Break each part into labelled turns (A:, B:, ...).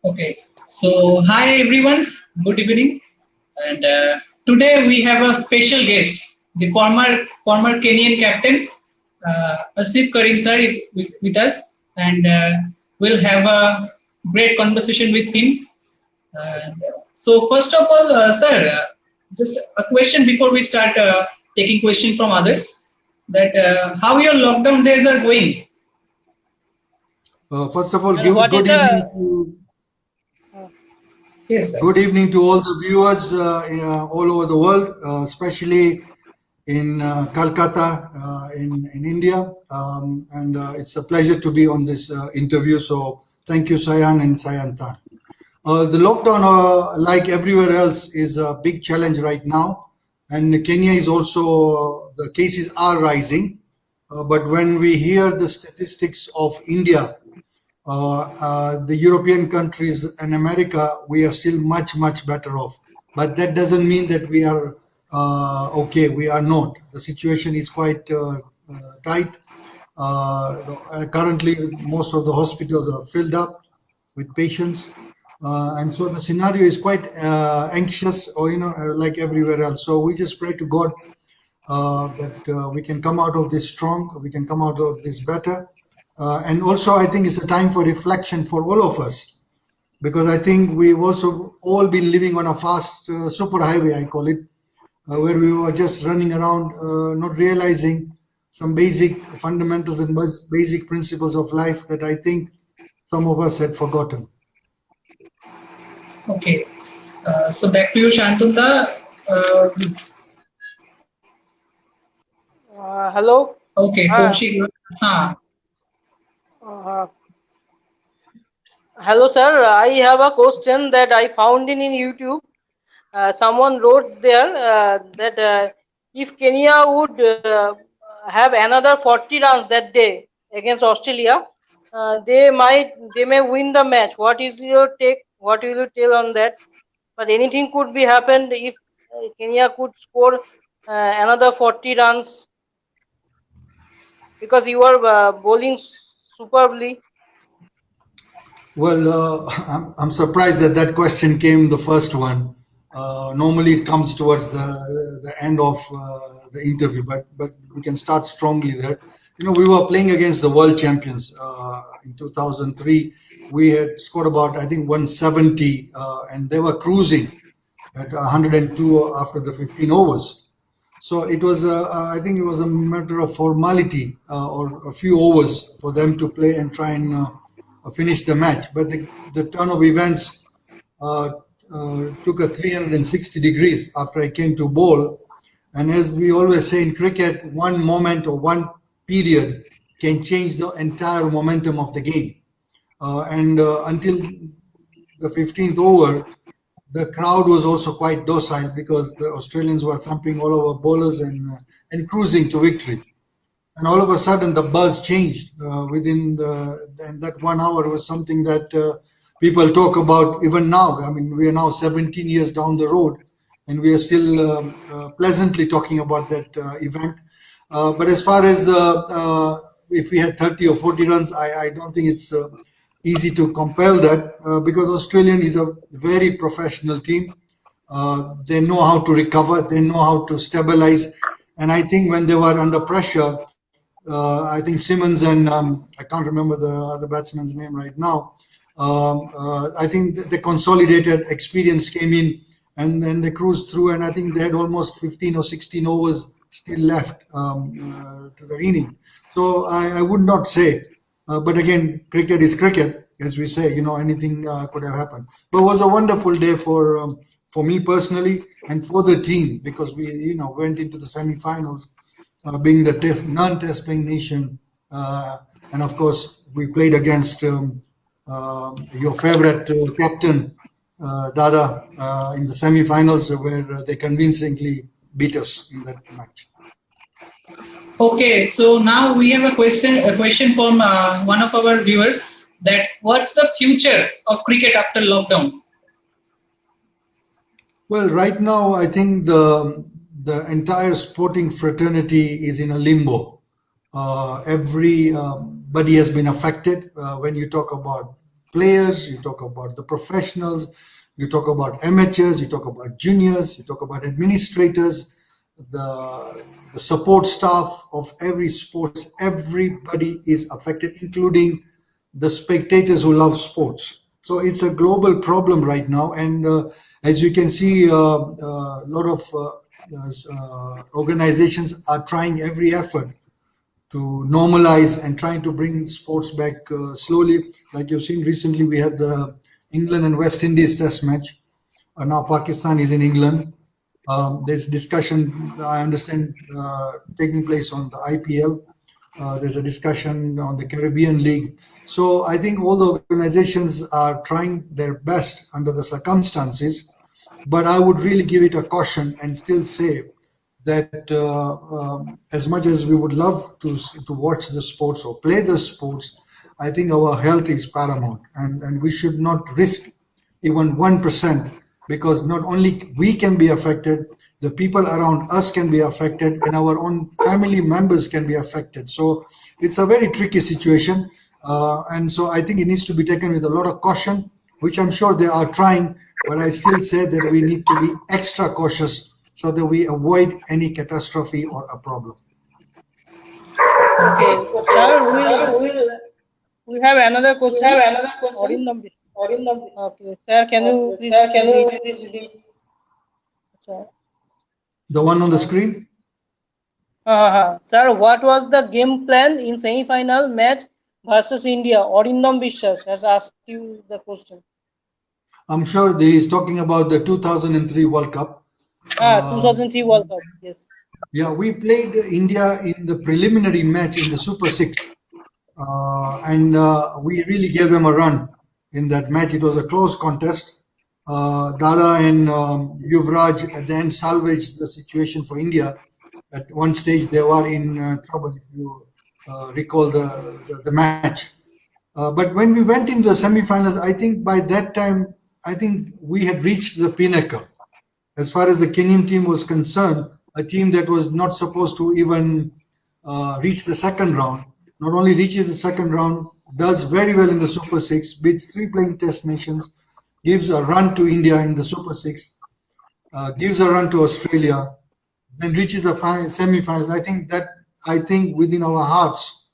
A: Okay, so hi everyone, good evening, and today we have a special guest, the former Kenyan captain Asif Karim sir with us, and we'll have a great conversation with him. So first of all, sir, just a question before we start taking question from others. That how your lockdown days are going?
B: First of all,
C: And what is
B: good evening
C: the
B: to
A: Yes, sir.
B: good evening to all the viewers all over the world, especially in Calcutta, in India. And it's a pleasure to be on this interview. So thank you, Sayan and Sayanta. The lockdown, like everywhere else, is a big challenge right now, and Kenya is also the cases are rising. But when we hear the statistics of India, the European countries and America, we are still much better off. But that doesn't mean that we are okay. We are not. The situation is quite tight. Currently, most of the hospitals are filled up with patients, and so the scenario is quite anxious, or like everywhere else. So we just pray to God that we can come out of this strong, we can come out of this better. And also, I think it's a time for reflection for all of us, because I think we've also all been living on a fast superhighway, I call it, where we were just running around, not realizing some basic fundamentals and basic principles of life that I think some of us had forgotten.
A: Okay. So back to you, Shantunda. Uh,
C: hello?
A: okay, hope
C: Uh,
A: she. Huh.
C: uh, Hello, sir. I have a question that I found in YouTube. Someone wrote there that if Kenya would have another 40 runs that day against Australia, they may win the match. What is your take? What will you tell on that? But anything could be happened if Kenya could score another 40 runs because you are bowling superbly.
B: Well, I'm surprised that that question came the first one. Normally, it comes towards the end of the interview, but we can start strongly there. We were playing against the world champions in 2003. We had scored about, I think, 170, and they were cruising at 102 after the 15 overs. So it was, I think, it was a matter of formality or a few overs for them to play and try and finish the match. But the turn of events uh, took a 360 degrees after I came to bowl. And as we always say in cricket, one moment or one period can change the entire momentum of the game. And until the 15th over, the crowd was also quite docile because the Australians were thumping all over bowlers and cruising to victory. And all of a sudden, the buzz changed within and that 1 hour was something that people talk about even now. I mean, we are now 17 years down the road, and we are still pleasantly talking about that event. But as far as if we had 30 or 40 runs, I don't think it's easy to compel that because Australian is a very professional team. They know how to recover, they know how to stabilize. And I think when they were under pressure, I think Simmons and I can't remember the other batsman's name right now. I think the consolidated experience came in, and then they cruised through. And I think they had almost 15 or 16 overs still left to the inning. So I would not say, but again, cricket is cricket, as we say. Anything could have happened. But it was a wonderful day for me personally and for the team, because we went into the semi-finals being the non-test playing nation, and of course we played against your favorite captain Dada in the semi-finals, where they convincingly beat us in that match.
A: Okay, so now we have a question from one of our viewers. That what's the future of cricket after lockdown?
B: Well, right now I think the entire sporting fraternity is in a limbo. Everybody has been affected when you talk about players, you talk about the professionals, you talk about amateurs, you talk about juniors, you talk about administrators, the support staff of every sports. Everybody is affected, including the spectators who love sports. So it's a global problem right now, and as you can see, a lot of organizations are trying every effort to normalize and trying to bring sports back slowly. Like you've seen recently, we had the England and West Indies test match. Now Pakistan is in England. There's discussion, I understand, taking place on the IPL. There's a discussion on the Caribbean League. So I think all the organizations are trying their best under the circumstances, but I would really give it a caution and still say that as much as we would love to watch the sports or play the sports, I think our health is paramount, and we should not risk even 1%, because not only we can be affected, the people around us can be affected, and our own family members can be affected. So it's a very tricky situation, and so I think it needs to be taken with a lot of caution, which I'm sure they are trying, but I still say that we need to be extra cautious so that we avoid any catastrophe or a problem.
C: Okay, sir, we have another question. Orindam. Okay, sir, can you please read? Sir.
B: The one on the screen?
C: Sir, what was the game plan in semi-final match versus India? Orindam Bishwas has asked you the question.
B: I'm sure he is talking about the 2003 World Cup.
C: 2003 World Cup, yes.
B: Yeah, we played India in the preliminary match in the Super 6. And we really gave them a run in that match. It was a close contest. Dada and Yuvraj at the end salvaged the situation for India. At one stage, they were in trouble, if you recall the match. But when we went into the semi-finals, I think by that time, I think we had reached the pinnacle. As far as the Kenyan team was concerned, a team that was not supposed to even reach the second round, not only reaches the second round, does very well in the Super 6, beats 3 playing test nations, gives a run to India in the Super 6, gives a run to Australia, then reaches the semi-finals. I think within our hearts,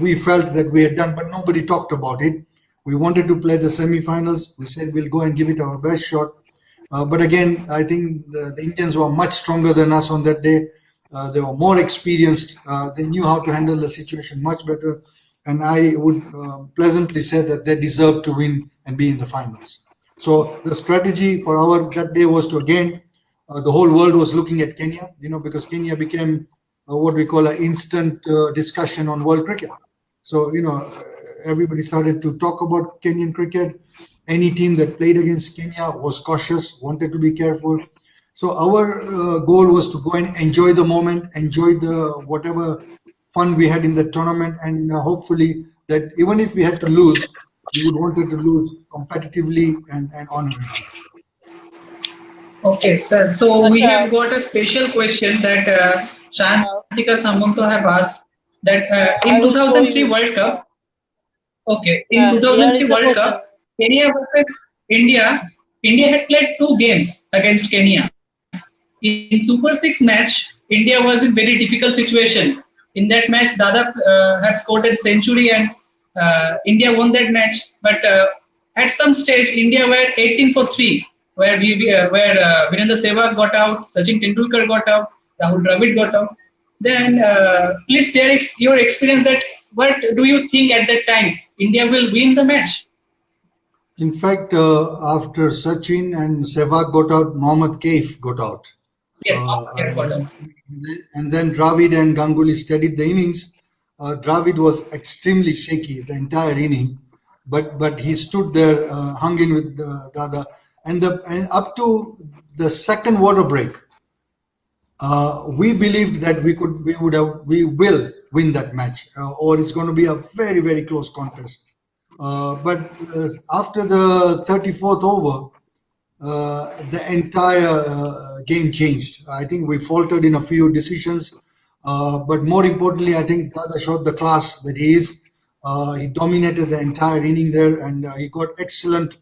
B: we felt that we had done, but nobody talked about it. We wanted to play the semi-finals. We said we'll go and give it our best shot. But again, I think the Indians were much stronger than us on that day. They were more experienced. They knew how to handle the situation much better. And I would pleasantly say that they deserved to win and be in the finals. So the strategy for that day was to, again, the whole world was looking at Kenya, because Kenya became what we call an instant discussion on world cricket. So, everybody started to talk about Kenyan cricket. Any team that played against Kenya was cautious, wanted to be careful. So our goal was to go and enjoy the moment, enjoy the whatever fun we had in the tournament, and hopefully that even if we had to lose, we would wanted to lose competitively and honorably.
A: Okay, sir. So we have got a special question that Shantika Samunto have asked that in 2003 World Cup. Okay, in 2003 World Cup, Kenya versus India. India had played 2 games against Kenya. In Super 6 match, India was in very difficult situation. In that match, Dada had scored a century and India won that match. But at some stage, India were 18-3, where Virendra Sehwag got out, Sachin Tendulkar got out, Rahul Dravid got out. Then please share your experience that what do you think at that time India will win the match?
B: In fact, after Sachin and Sehwag got out, Mohammad Kaif got out.
A: Yes, got out.
B: And then Dravid and Ganguly steadied the innings. Dravid was extremely shaky the entire inning, but he stood there, hung in with Dada, and up to the second water break, we believed that we will win that match, or it's going to be a very, very close contest. But after the 34th over, the entire game changed. I think we faltered in a few decisions, but more importantly, I think Dada showed the class that he is. He dominated the entire inning there, and he got excellent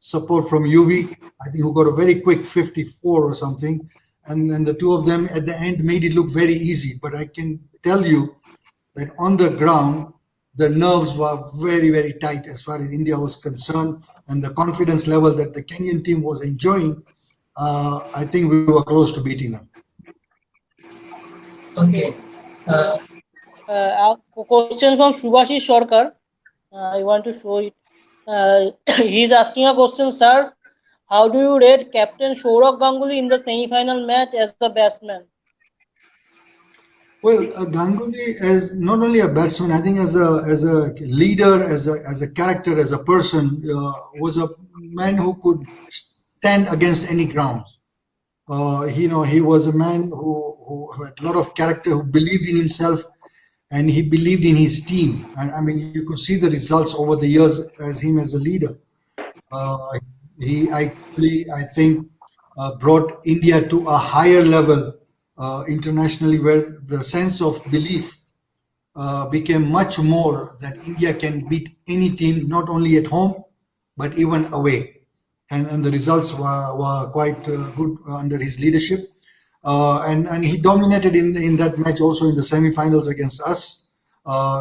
B: support from UV. I think who got a very quick 54 or something. And then the two of them at the end made it look very easy. But I can tell you that on the ground, the nerves were very, very tight as far as India was concerned, and the confidence level that the Kenyan team was enjoying, I think we were close to beating them.
A: Okay.
C: Question from Subhashish Sarkar. I want to show it. He's asking a question, sir. How do you rate Captain Sourav Ganguly in the semi-final match as the batsman?
B: Well, Ganguly as not only a batsman, I think as a leader, as a character, as a person, was a man who could stand against any grounds. He was a man who had a lot of character, who believed in himself, and he believed in his team. And I mean, you could see the results over the years as him as a leader. He actually, I think, brought India to a higher level internationally, where the sense of belief became much more that India can beat any team, not only at home, but even away. And the results were quite good under his leadership. And he dominated in that match also in the semi-finals against us.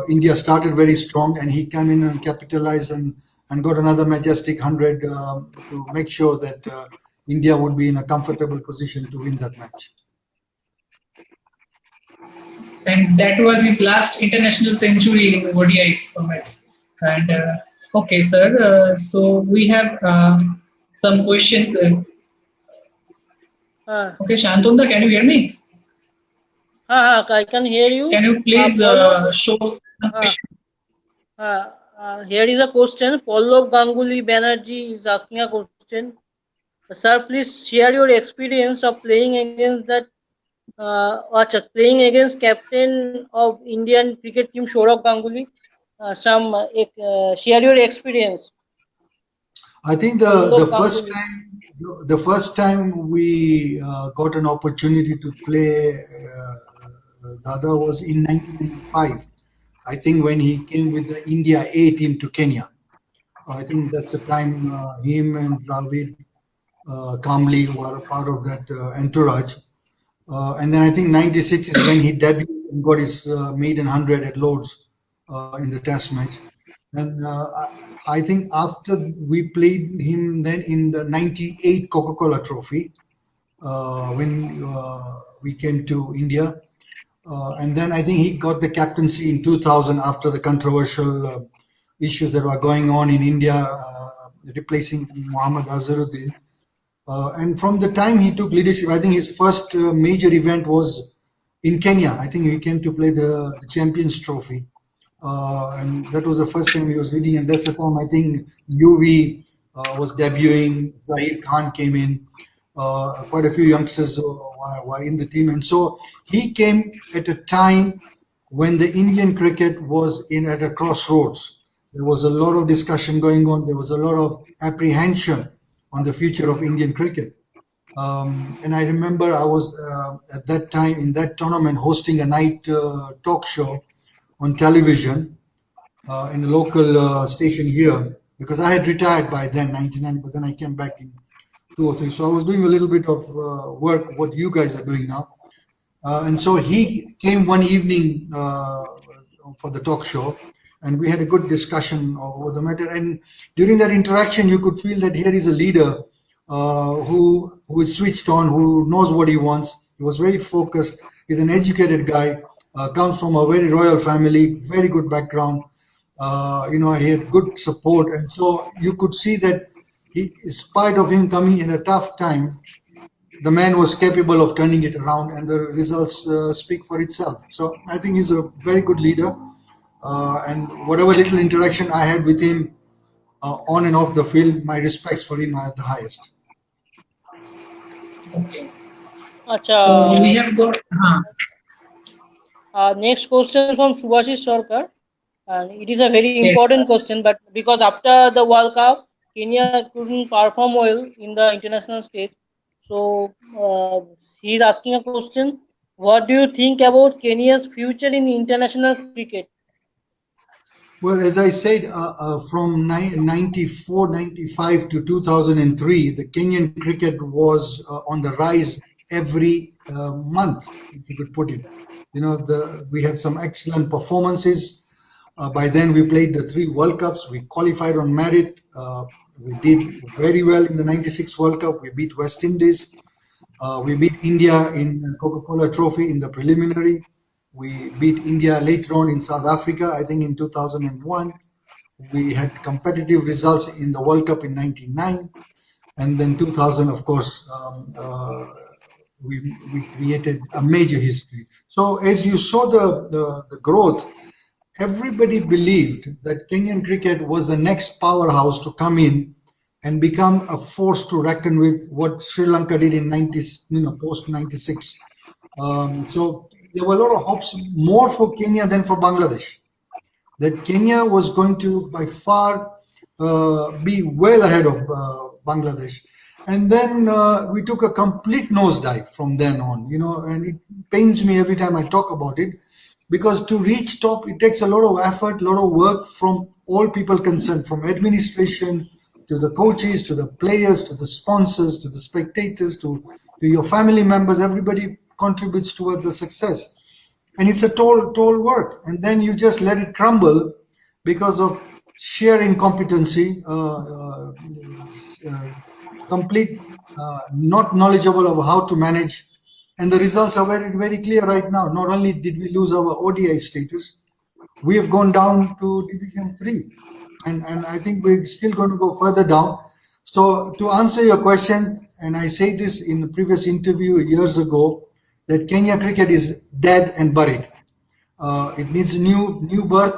B: India started very strong, and he came in and capitalized and got another majestic 100 to make sure that India would be in a comfortable position to win that match.
A: And that was his last international century in the ODI format. And okay, sir. So we have some questions. Okay, Shantonda, can you hear me?
C: I can hear you.
A: Can you please show the question?
C: Here is a question. Pallav Ganguly Banerjee is asking a question. Sir, please share your experience of playing against playing against captain of Indian cricket team Sourav Ganguly. Share your experience.
B: I think the first time we got an opportunity to play Dada was in 1995. I think when he came with the India A team to Kenya. I think that's the time him and Dravid Kamli were part of that entourage. And then I think 96 is when he debuted and got his maiden 100 at Lord's in the test match. And I think after we played him then in the 98 Coca-Cola Trophy, when we came to India. And then I think he got the captaincy in 2000 after the controversial issues that were going on in India, replacing Muhammad Azharuddin. And from the time he took leadership, I think his first major event was in Kenya. I think he came to play the Champions Trophy. And that was the first time he was leading. And that's the time I think UV was debuting, Zahir Khan came in. Quite a few youngsters were in the team. And so he came at a time when the Indian cricket was at a crossroads. There was a lot of discussion going on. There was a lot of apprehension on the future of Indian cricket. And I remember I was at that time in that tournament hosting a night talk show on television in a local station here, because I had retired by then, 99, but then I came back in 2003. So I was doing a little bit of work, what you guys are doing now. And so he came one evening for the talk show, and we had a good discussion over the matter. And during that interaction, you could feel that here is a leader who is switched on, who knows what he wants. He was very focused. He's an educated guy, comes from a very royal family, very good background. He had good support. And so you could see that in spite of him coming in a tough time, the man was capable of turning it around, and the results speak for itself. So I think he's a very good leader. And whatever little interaction I had with him on and off the field, my respects for him are at the highest.
A: Okay. So we have got
C: next question from Subhashish Sarkar, and it is a very important question, but because after the World Cup, Kenya couldn't perform well in the international stage. So he is asking a question: what do you think about Kenya's future in international cricket?
B: Well, as I said, from 94, 95 to 2003, the Kenyan cricket was on the rise every month, if you could put it. You know, we had some excellent performances. By then, we played the 3 World Cups. We qualified on merit. We did very well in the 96 World Cup. We beat West Indies. We beat India in Coca-Cola Trophy in the preliminary. We beat India later on in South Africa, I think in 2001. We had competitive results in the World Cup in 99. And then 2000, of course, we created a major history. So as you saw the growth, everybody believed that Kenyan cricket was the next powerhouse to come in and become a force to reckon with, what Sri Lanka did in post 96. So there were a lot of hopes, more for Kenya than for Bangladesh, that Kenya was going to by far be well ahead of Bangladesh. And then we took a complete nosedive from then on, and it pains me every time I talk about it, because to reach top, it takes a lot of effort, a lot of work from all people concerned, from administration to the coaches, to the players, to the sponsors, to the spectators, to your family members. Everybody contributes towards the success. And it's a tall work. And then you just let it crumble because of sheer incompetency, complete not knowledgeable of how to manage. And the results are very, very clear right now. Not only did we lose our ODI status, we have gone down to Division 3. And I think we're still going to go further down. So to answer your question, and I say this in a previous interview years ago, that Kenya cricket is dead and buried. It needs new birth.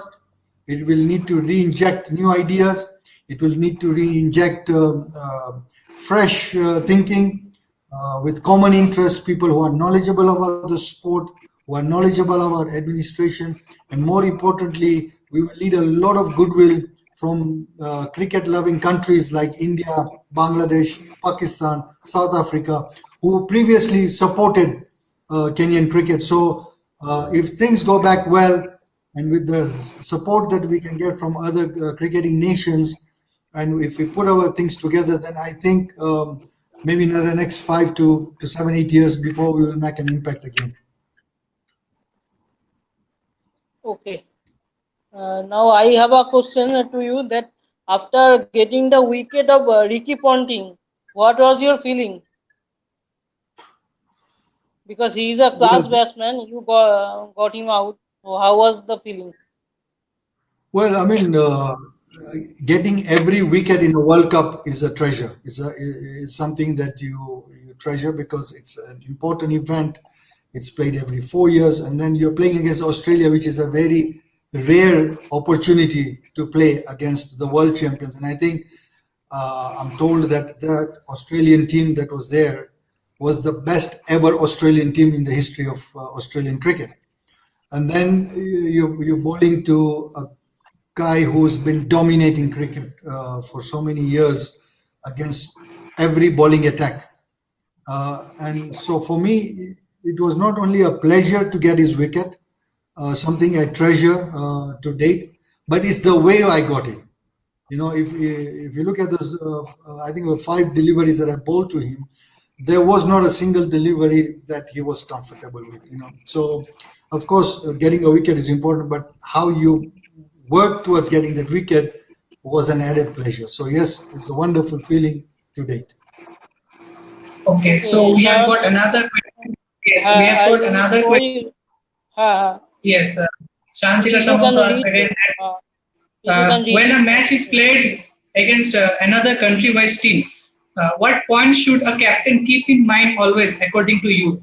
B: It will need to re-inject new ideas. It will need to re-inject fresh thinking with common interest, people who are knowledgeable about the sport, who are knowledgeable about administration, and more importantly, we will need a lot of goodwill from cricket-loving countries like India, Bangladesh, Pakistan, South Africa, who previously supported Kenyan cricket. So if things go back well, and with the support that we can get from other cricketing nations, and if we put our things together, then I think maybe in the next 5 to 7, 8 years before we will make an impact again.
C: Okay. Now I have a question to you, that after getting the wicket of Ricky Ponting, what was your feeling? Because he is a class batsman, you got him out. So how was the feeling?
B: Well, I mean, getting every wicket in a World Cup is a treasure. It's something that you treasure because it's an important event. It's played every 4 years, and then you're playing against Australia, which is a very rare opportunity to play against the world champions. And I think I'm told that the Australian team that was there was the best ever Australian team in the history of Australian cricket. And then you're bowling to a guy who's been dominating cricket for so many years against every bowling attack. And so for me, it was not only a pleasure to get his wicket, something I treasure to date, but it's the way I got it. If you look at this, I think the 5 deliveries that I bowled to him, there was not a single delivery that he was comfortable with. So of course, getting a wicket is important, but how you work towards getting that wicket was an added pleasure. So yes, it's a wonderful feeling to date.
A: Okay, so we have got another question. Yes, we have got another question. Yes, Shantika Samanto asked again that when a match is played against another country-wise team, what points should a captain keep in mind always, according to you?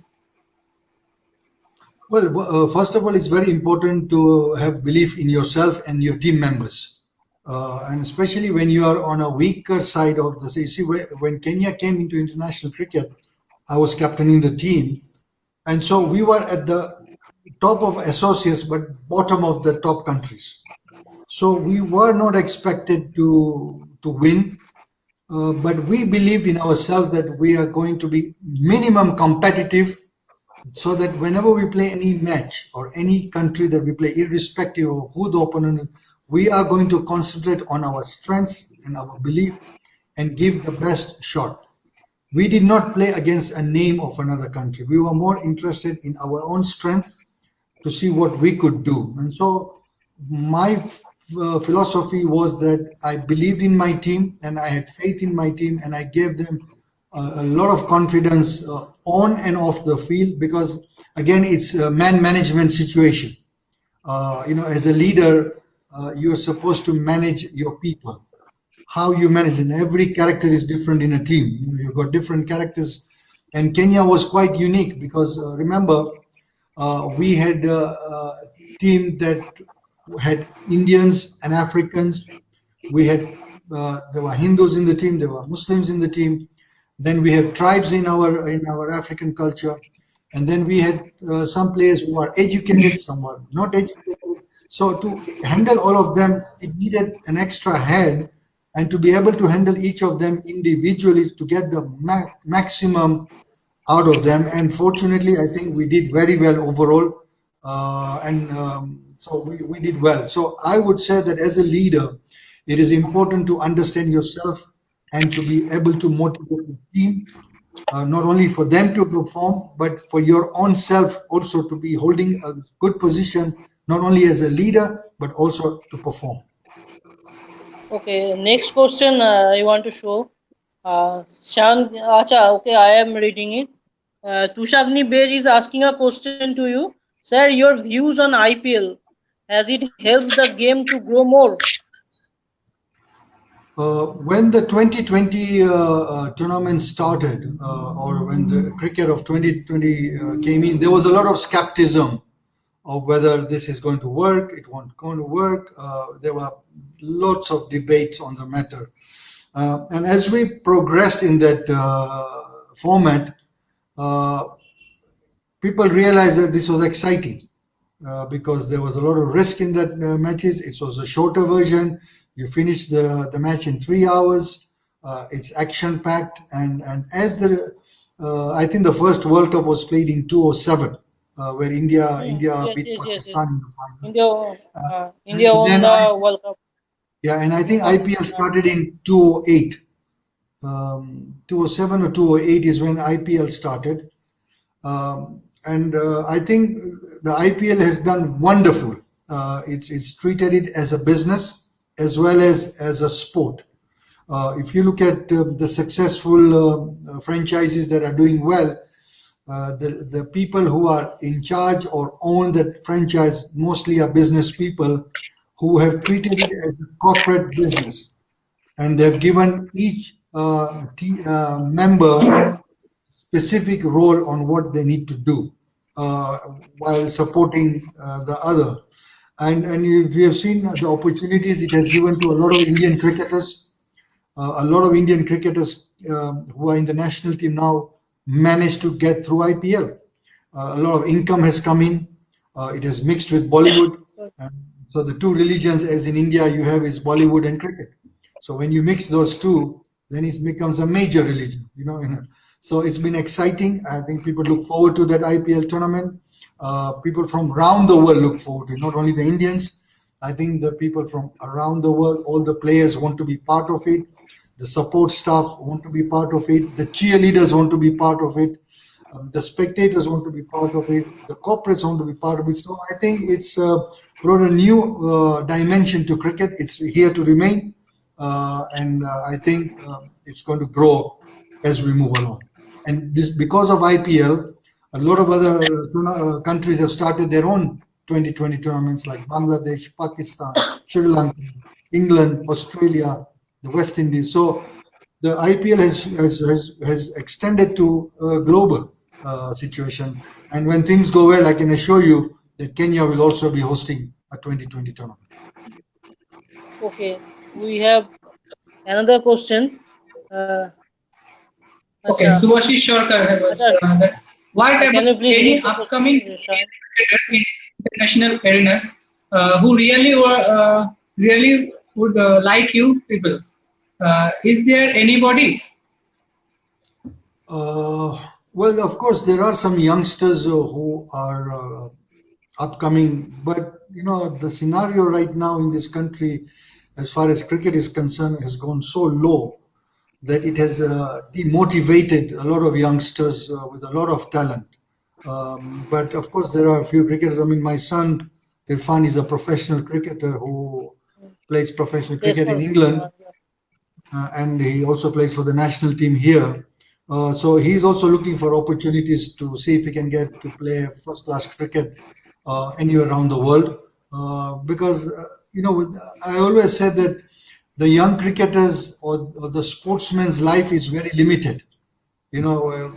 B: Well, first of all, it's very important to have belief in yourself and your team members. And especially when you are on a weaker side of the sea. See, when Kenya came into international cricket, I was captaining the team. And so we were at the top of associates, but bottom of the top countries. So we were not expected to win, but we believed in ourselves that we are going to be minimum competitive, so that whenever we play any match or any country that we play, irrespective of who the opponent is, we are going to concentrate on our strengths and our belief and give the best shot. We did not play against a name of another country. We were more interested in our own strength to see what we could do. And so my philosophy was that I believed in my team and I had faith in my team, and I gave them a lot of confidence on and off the field, because again, it's a man management situation. As a leader, you're supposed to manage your people. How you manage, and every character is different in a team. You've got different characters, and Kenya was quite unique because remember, we had a team that had Indians and Africans. We had there were Hindus in the team, there were Muslims in the team. Then we have tribes in our African culture, and then we had some players who are educated, some are not educated. So to handle all of them, it needed an extra head, and to be able to handle each of them individually to get the maximum out of them. And fortunately, I think we did very well overall, so we did well. So I would say that as a leader, it is important to understand yourself and to be able to motivate the team, not only for them to perform, but for your own self also to be holding a good position, not only as a leader, but also to perform.
C: Okay, next question I want to show. Shan, acha, okay, I am reading it. Tushagni Bej is asking a question to you. Sir, your views on IPL. Has it helped the game to grow more?
B: When the 2020 tournament started, or when the cricket of 2020 came in, there was a lot of skepticism of whether this is going to work, it won't going to work. There were lots of debates on the matter. And as we progressed in that format, people realized that this was exciting because there was a lot of risk in that matches. It was a shorter version. You finish the match in 3 hours. It's action-packed. And as I think the first World Cup was played in 2007. Where India beat Pakistan in the final.
C: India won the World Cup.
B: Yeah, and I think IPL started in 2008. 2007 or 2008 is when IPL started. And I think the IPL has done wonderful. It's treated it as a business as well as a sport. If you look at the successful franchises that are doing well, the people who are in charge or own that franchise mostly are business people who have treated it as a corporate business, and they've given each member specific role on what they need to do while supporting the other. And we have seen the opportunities it has given to a lot of Indian cricketers. A lot of Indian cricketers who are in the national team now managed to get through IPL. A lot of income has come in. It has mixed with Bollywood. And so the two religions, as in India, you have is Bollywood and cricket. So when you mix those two, then it becomes a major religion. So it's been exciting. I think people look forward to that IPL tournament. People from around the world look forward to it, not only the Indians. I think the people from around the world, all the players want to be part of it. The support staff want to be part of it. The cheerleaders want to be part of it. The spectators want to be part of it. The corporates want to be part of it. So I think it's brought a new dimension to cricket. It's here to remain. And I think it's going to grow as we move along. And because of IPL, a lot of other countries have started their own 2020 tournaments like Bangladesh, Pakistan, Sri Lanka, England, Australia, the West Indies. So the IPL has extended to a global situation. And when things go well, I can assure you that Kenya will also be hosting a 2020 tournament.
C: Okay, we have another question.
A: Okay, Subhashish Shorkar was that. What about any upcoming cricketers in international arenas who really would like you people? Is there anybody?
B: Well, of course, there are some youngsters who are upcoming, but the scenario right now in this country, as far as cricket is concerned, has gone so low that it has demotivated a lot of youngsters with a lot of talent. But of course, there are a few cricketers. I mean, my son Irfan is a professional cricketer who plays professional
C: Yes,
B: cricket in England, and he also plays for the national team here. So he's also looking for opportunities to see if he can get to play first-class cricket anywhere around the world. Because I always said that the young cricketers or the sportsman's life is very limited.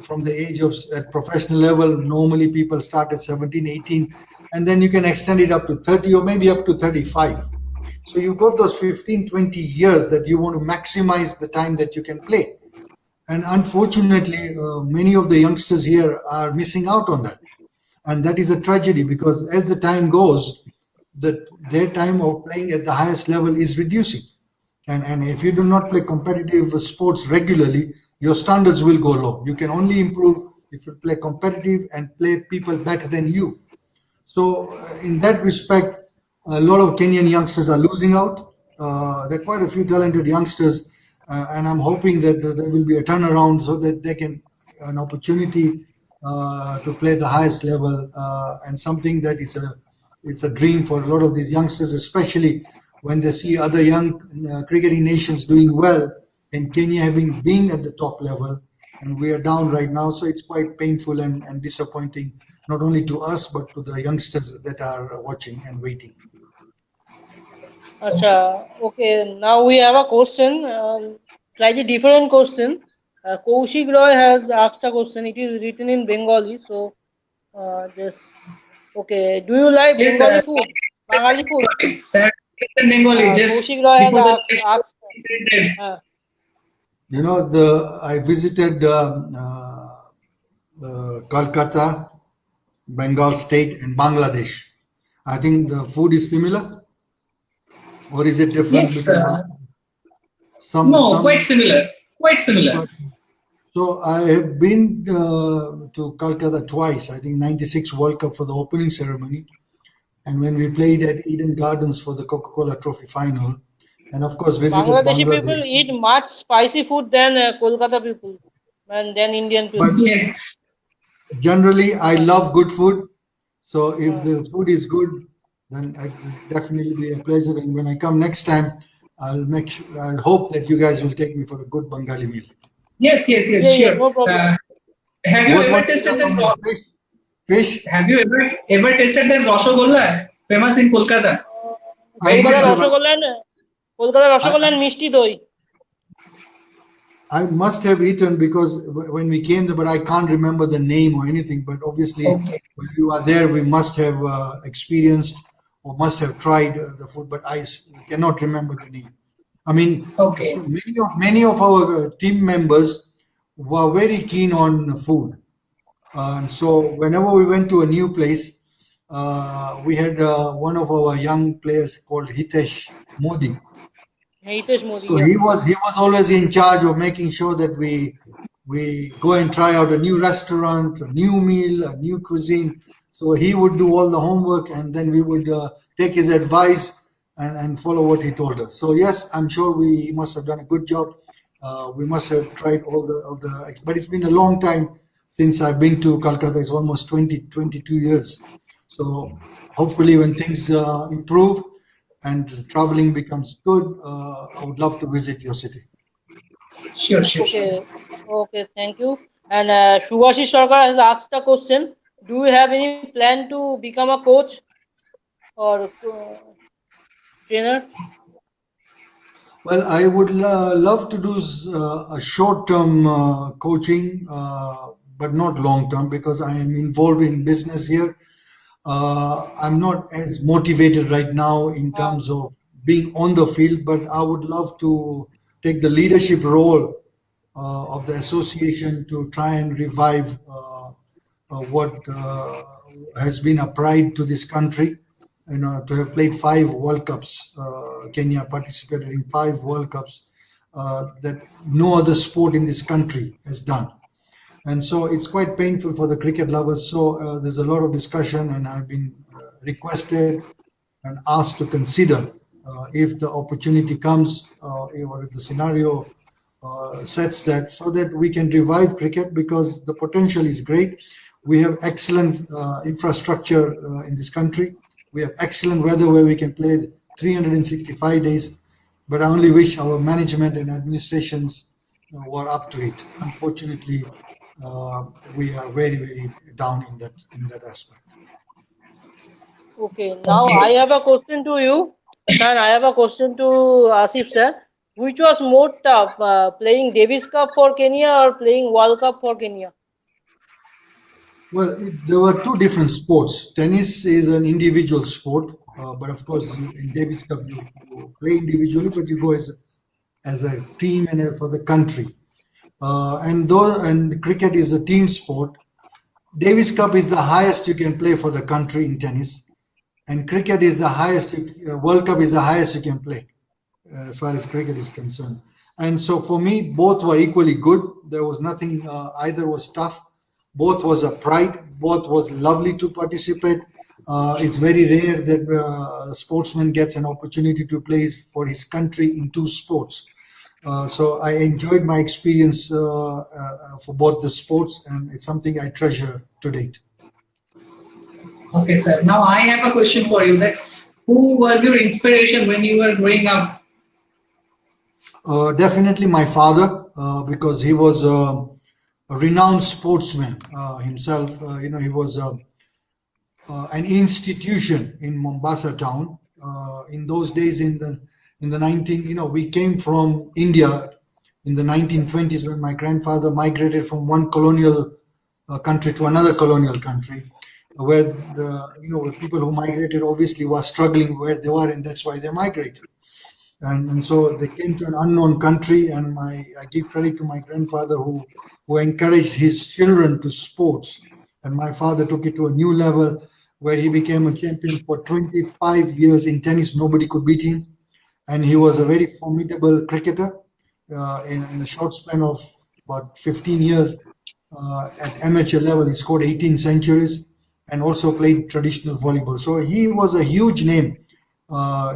B: From the age of at professional level, normally people start at 17, 18, and then you can extend it up to 30 or maybe up to 35. So you've got those 15, 20 years that you want to maximize the time that you can play. And unfortunately, many of the youngsters here are missing out on that. And that is a tragedy because as the time goes, their time of playing at the highest level is reducing. And if you do not play competitive sports regularly, your standards will go low. You can only improve if you play competitive and play people better than you. So in that respect, a lot of Kenyan youngsters are losing out. There are quite a few talented youngsters, and I'm hoping that there will be a turnaround so that they can an opportunity to play the highest level, and something that it's a dream for a lot of these youngsters, especially when they see other young cricketing nations doing well, and Kenya having been at the top level, and we are down right now. So it's quite painful and disappointing, not only to us but to the youngsters that are watching and waiting.
C: Acha, okay, now we have a question, slightly different question. Kaushik Roy has asked a question. It is written in Bengali, so just okay. Do you like
A: Yes,
C: Bengali food? Bengali food.
A: sir, it's in Bengali. Just
C: Kaushik Roy
A: before the
C: has asked.
A: he said that.
B: I visited Kolkata, Bengal State, and Bangladesh. I think the food is similar, or is it different?
A: Yes, quite similar. Quite similar.
B: So I have been to Kolkata twice. I think '96 World Cup for the opening ceremony, and when we played at Eden Gardens for the Coca-Cola Trophy final, and of course visited
C: Bangladeshi people
B: Bangladesh.
C: eat much spicy food than Kolkata people and than Indian people.
B: But
A: Yes.
B: generally, I love good food. So if the food is good, then it will definitely be a pleasure. And when I come next time, I'll hope that you guys will take me for a good Bengali meal.
A: Yes,
C: Yeah,
A: sure.
C: no problem.
A: Have you
B: What
A: ever
B: do you
A: tasted
B: love
A: that?
B: about fish?
A: Have you ever tasted that Rasgulla, famous in Kolkata?
B: I must have-
C: কলকাতার rasgulla and মিষ্টি দই.
B: I must have eaten because when we came there, but I can't remember the name or anything. But obviously,
A: Okay.
B: when you are there, we must have experienced or must have tried the food, but I cannot remember the name. I mean,
A: Okay.
B: so many of our team members were very keen on food. So whenever we went to a new place, we had one of our young players called Hitesh Modi.
C: Hitesh Modi.
B: So he was always in charge of making sure that we go and try out a new restaurant, a new meal, a new cuisine. So he would do all the homework, and then we would take his advice and follow what he told us. So yes, I'm sure we must have done a good job. We must have tried all the. But it's been a long time since I've been to Calcutta. It's almost 22 years. So hopefully, when things improve and traveling becomes good, I would love to visit your city.
A: Sure.
C: Okay, thank you. And Shubhashish Sarkar has asked a question. Do you have any plan to become a coach or trainer?
B: Well, I would love to do a short-term coaching, but not long-term, because I am involved in business here. I'm not as motivated right now in terms of being on the field, but I would love to take the leadership role of the association to try and revive what has been a pride to this country. To have played 5 World Cups, Kenya participated in 5 World Cups that no other sport in this country has done. And so it's quite painful for the cricket lovers. So there's a lot of discussion, and I've been requested and asked to consider if the opportunity comes or if the scenario sets that, so that we can revive cricket, because the potential is great. We have excellent infrastructure in this country. We have excellent weather where we can play 365 days, but I only wish our management and administrations were up to it. Unfortunately, we are very, very down in that aspect.
C: Okay, now
A: Okay.
C: I have a question to you, sir. I have a question to Asif sir. Which was more tough, playing Davis Cup for Kenya or playing World Cup for Kenya?
B: Well, there were two different sports. Tennis is an individual sport, but of course, in Davis Cup you play individually, but you go as a team and for the country. And cricket is a team sport. Davis Cup is the highest you can play for the country in tennis, and cricket is the highest. World Cup is the highest you can play as far as cricket is concerned. And so for me, both were equally good. There was nothing. Either was tough. Both was a pride. Both was lovely to participate. It's very rare that a sportsman gets an opportunity to play for his country in two sports. So I enjoyed my experience for both the sports, and it's something I treasure to date.
A: Okay, sir. Now I have a question for you. That who was your inspiration when you were growing up?
B: Definitely my father, because he was a renowned sportsman himself. He was an institution in Mombasa town. In those days, in the 19, we came from India in the 1920s when my grandfather migrated from one colonial country to another colonial country, where the people who migrated obviously were struggling where they were, and that's why they migrated. And so they came to an unknown country, and I give credit to my grandfather who encouraged his children to sports, and my father took it to a new level where he became a champion for 25 years in tennis. Nobody could beat him, and he was a very formidable cricketer in a short span of about 15 years. At amateur level, he scored 18 centuries and also played traditional volleyball. So he was a huge name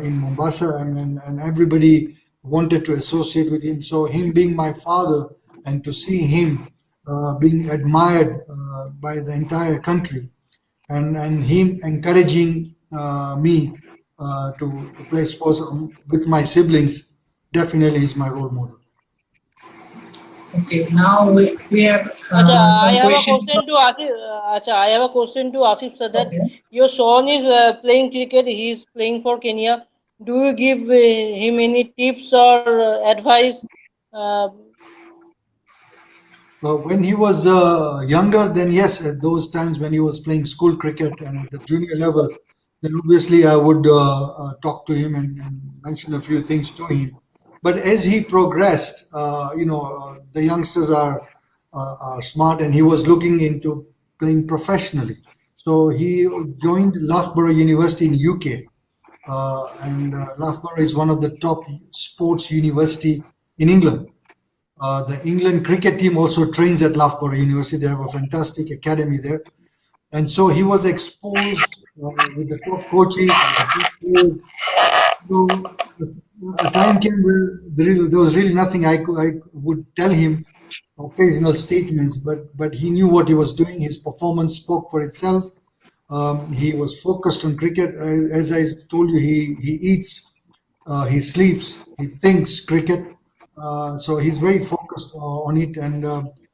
B: in Mombasa, and everybody wanted to associate with him. So him being my father, and to see him being admired by the entire country, and him encouraging me to play sports with my siblings, definitely is my role model.
A: Okay, now we have
C: Acha, I
A: some
C: have a
A: questions.
C: question to Asif. Acha, I have a question to Asif sir, that
A: Okay.
C: your son is playing cricket. He is playing for Kenya. Do you give him any tips or advice? Uh,
B: When he was younger, then yes, at those times when he was playing school cricket and at the junior level, then obviously I would talk to him and mention a few things to him. But as he progressed, the youngsters are smart, and he was looking into playing professionally. So he joined Loughborough University in UK, and Loughborough is one of the top sports university in England. The England cricket team also trains at Loughborough University. They have a fantastic academy there. And so he was exposed with the top coaches and the top players. So a time came where there was really nothing I would tell him, occasional statements, but he knew what he was doing. His performance spoke for itself. He was focused on cricket. As I told you, he eats, he sleeps, he thinks cricket. So he's very focused on it. And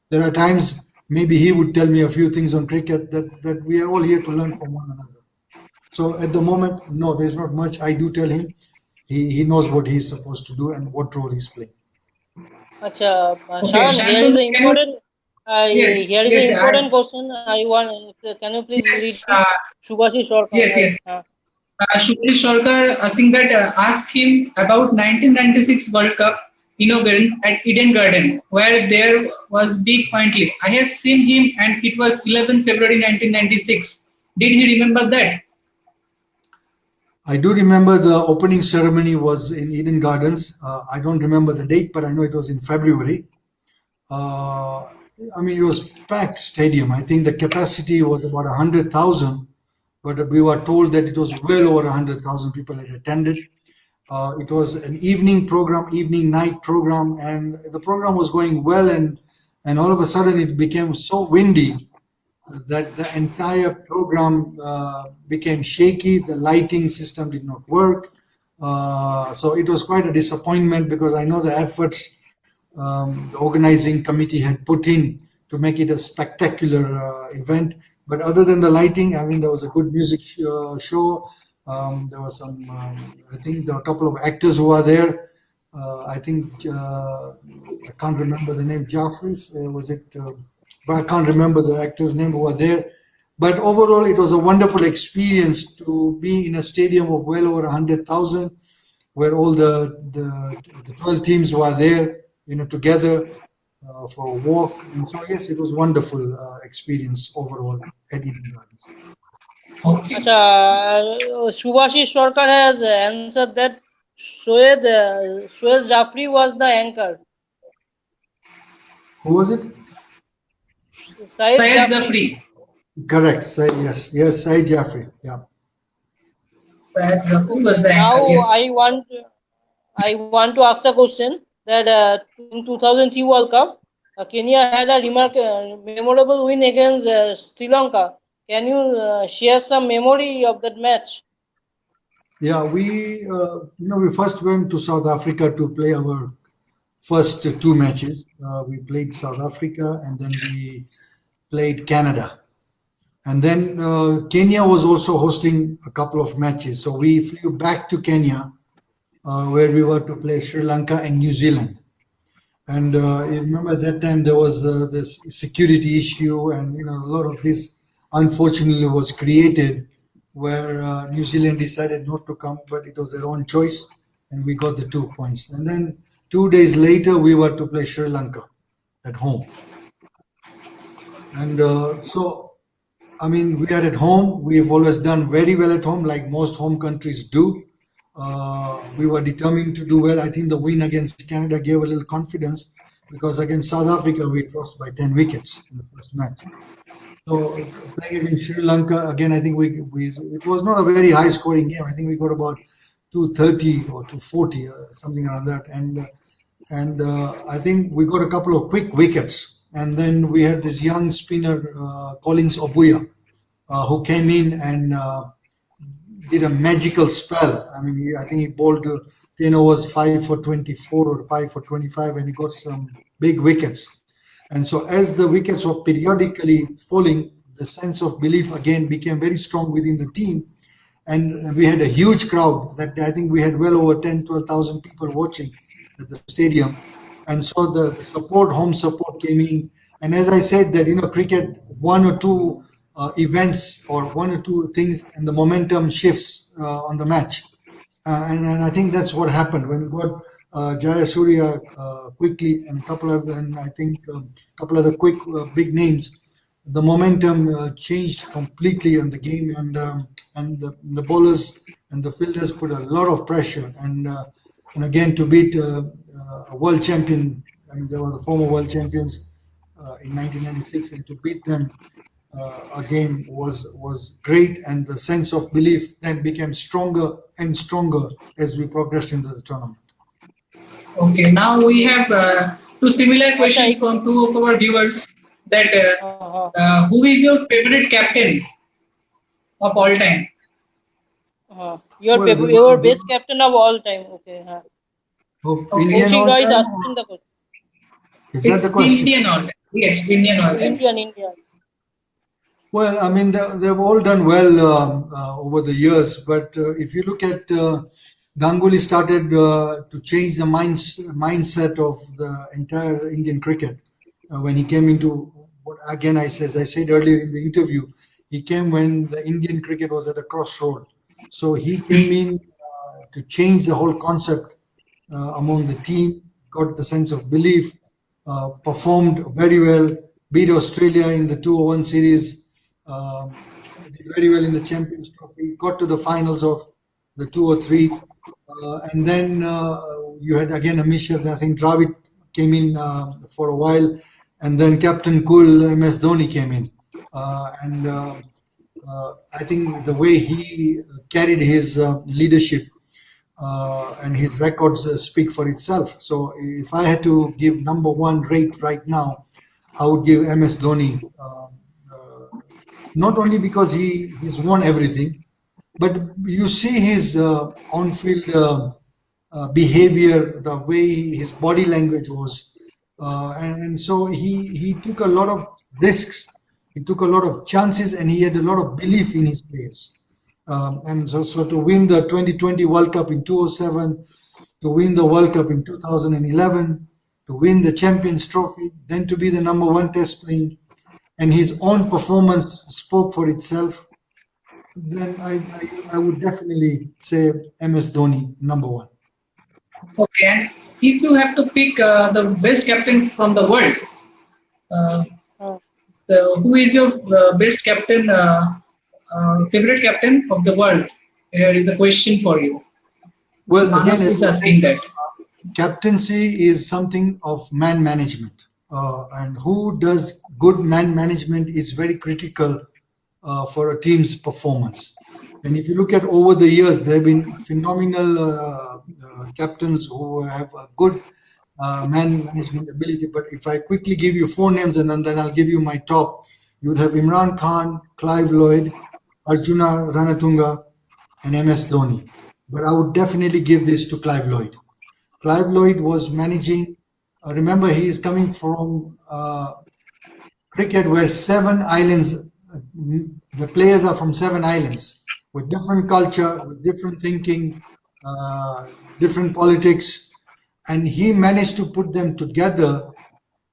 B: there are times maybe he would tell me a few things on cricket that we are all here to learn from one another. So at the moment, no, there's not much I do tell him. He knows what he's supposed to do and what role he's playing.
C: Acha,
A: Okay,
C: Shahan, here is
A: Shantanu,
C: the
A: can you?
C: important.
A: Yes,
C: Here is the
A: yes,
C: important question. I want. Can you please read
A: yes,
C: it? Subhashi Sarkar,
A: yes,
C: right?
A: yes. Shubhri Sarkar asking that ask him about 1996 World Cup inaugurance at Eden Garden, where there was big point league. I have seen him, and it was 11 February 1996. Did he remember that?
B: I do remember the opening ceremony was in Eden Gardens. I don't remember the date, but I know it was in February. I mean, it was packed stadium. I think the capacity was about 100,000, but we were told that it was well over 100,000 people had attended. It was an evening program, evening night program, and the program was going well, and all of a sudden it became so windy that the entire program became shaky. The lighting system did not work. So it was quite a disappointment, because I know the efforts the organizing committee had put in to make it a spectacular event. But other than the lighting, I mean, there was a good music show. There was some, I think there were a couple of actors who were there. I think, I can't remember the name, Jaffrey's, was it? But I can't remember the actor's name who were there. But overall, it was a wonderful experience to be in a stadium of well over 100,000, where all the 12 teams were there, together for a walk. And so, yes, it was a wonderful experience overall at Eden Gardens.
A: Okay.
C: Subhashish Sarkar has answered that Shoaib Jaffrey was the anchor.
B: Who was it?
C: Syed
A: Syed
C: Jaffrey.
A: Jafri.
B: Correct. Yes, Syed Jaffrey. Yeah.
A: Syed Jafri was the
C: Now
A: anchor. Yes.
C: I want to ask a question that in 2003 World Cup, Kenya had a memorable win against Sri Lanka. Can you share some memory of that match?
B: Yeah, we first went to South Africa to play our first two matches. We played South Africa, and then we played Canada. And then Kenya was also hosting a couple of matches. So we flew back to Kenya, where we were to play Sri Lanka and New Zealand. And you remember at that time there was this security issue, and a lot of this unfortunately was created, where New Zealand decided not to come, but it was their own choice, and we got the 2 points. And then 2 days later we were to play Sri Lanka at home. And so, I mean, we are at home. We've always done very well at home, like most home countries do. We were determined to do well. I think the win against Canada gave a little confidence, because against South Africa we lost by 10 wickets in the first match. So playing against Sri Lanka again, I think it was not a very high scoring game. I think we got about 230 or 240, something around that. And I think we got a couple of quick wickets. And then we had this young spinner, Collins Obuya, who came in and did a magical spell. I mean, I think he bowled 10 overs, 5 for 24 or 5 for 25, and he got some big wickets. And so as the wickets were periodically falling, the sense of belief again became very strong within the team. And we had a huge crowd. That I think we had well over 10, 12,000 people watching at the stadium. And so the home support came in. And as I said, that cricket, one or two events or one or two things, and the momentum shifts on the match. And I think that's what happened when we got Jayasuriya quickly, and a couple of the quick big names. The momentum changed completely on the game, and the bowlers and the fielders put a lot of pressure. And again, to beat a world champion, I mean, they were the former world champions in 1996, and to beat them again was great. And the sense of belief then became stronger and stronger as we progressed into the tournament.
A: Okay, now we have two similar questions from two of our viewers. That who is your favorite captain of all time?
C: Your best captain of all time. Okay.
B: Of
C: Okay.
B: Indian all
C: Kaushik Roy is
B: time,
C: asking the question.
B: is that the question?
A: Indian all time. Yes, Indian all time.
C: Indian.
B: Well, I mean, they've all done well over the years, but if you look at Ganguly started to change the mindset of the entire Indian cricket when he came into what, again, as I said earlier in the interview, he came when the Indian cricket was at a crossroad. So he came in to change the whole concept among the team, got the sense of belief, performed very well, beat Australia in the 201 series, did very well in the Champions Trophy, got to the finals of the 203, and then you had again a mishap. I think Dravid came in for a while, and then Captain Cool MS Dhoni came in, and I think the way he carried his leadership and his records speak for itself. So if I had to give number one rate right now, I would give MS Dhoni. Not only because he's won everything, but you see his on-field behavior, the way his body language was, and so he took a lot of risks, he took a lot of chances, and he had a lot of belief in his players. And so to win the 2020 World Cup in 2007, to win the World Cup in 2011, to win the Champions Trophy, then to be the number one Test player, and his own performance spoke for itself, then I would definitely say MS Dhoni, number one.
A: Okay, and if you have to pick the best captain from the world, who is your best captain, favorite captain of the world? Here is a question for you.
B: Well,
A: Manas
B: again,
A: is asking that.
B: Captaincy is something of man management, and who does good man management is very critical for a team's performance. And if you look at over the years, there have been phenomenal captains who have a good man management ability. But if I quickly give you four names and then I'll give you my top, you would have Imran Khan, Clive Lloyd, Arjuna Ranatunga, and MS Dhoni. But I would definitely give this to Clive Lloyd. Clive Lloyd was managing, remember he is coming from cricket where 7 islands, the players are from 7 islands with different culture, with different thinking, different politics, and he managed to put them together,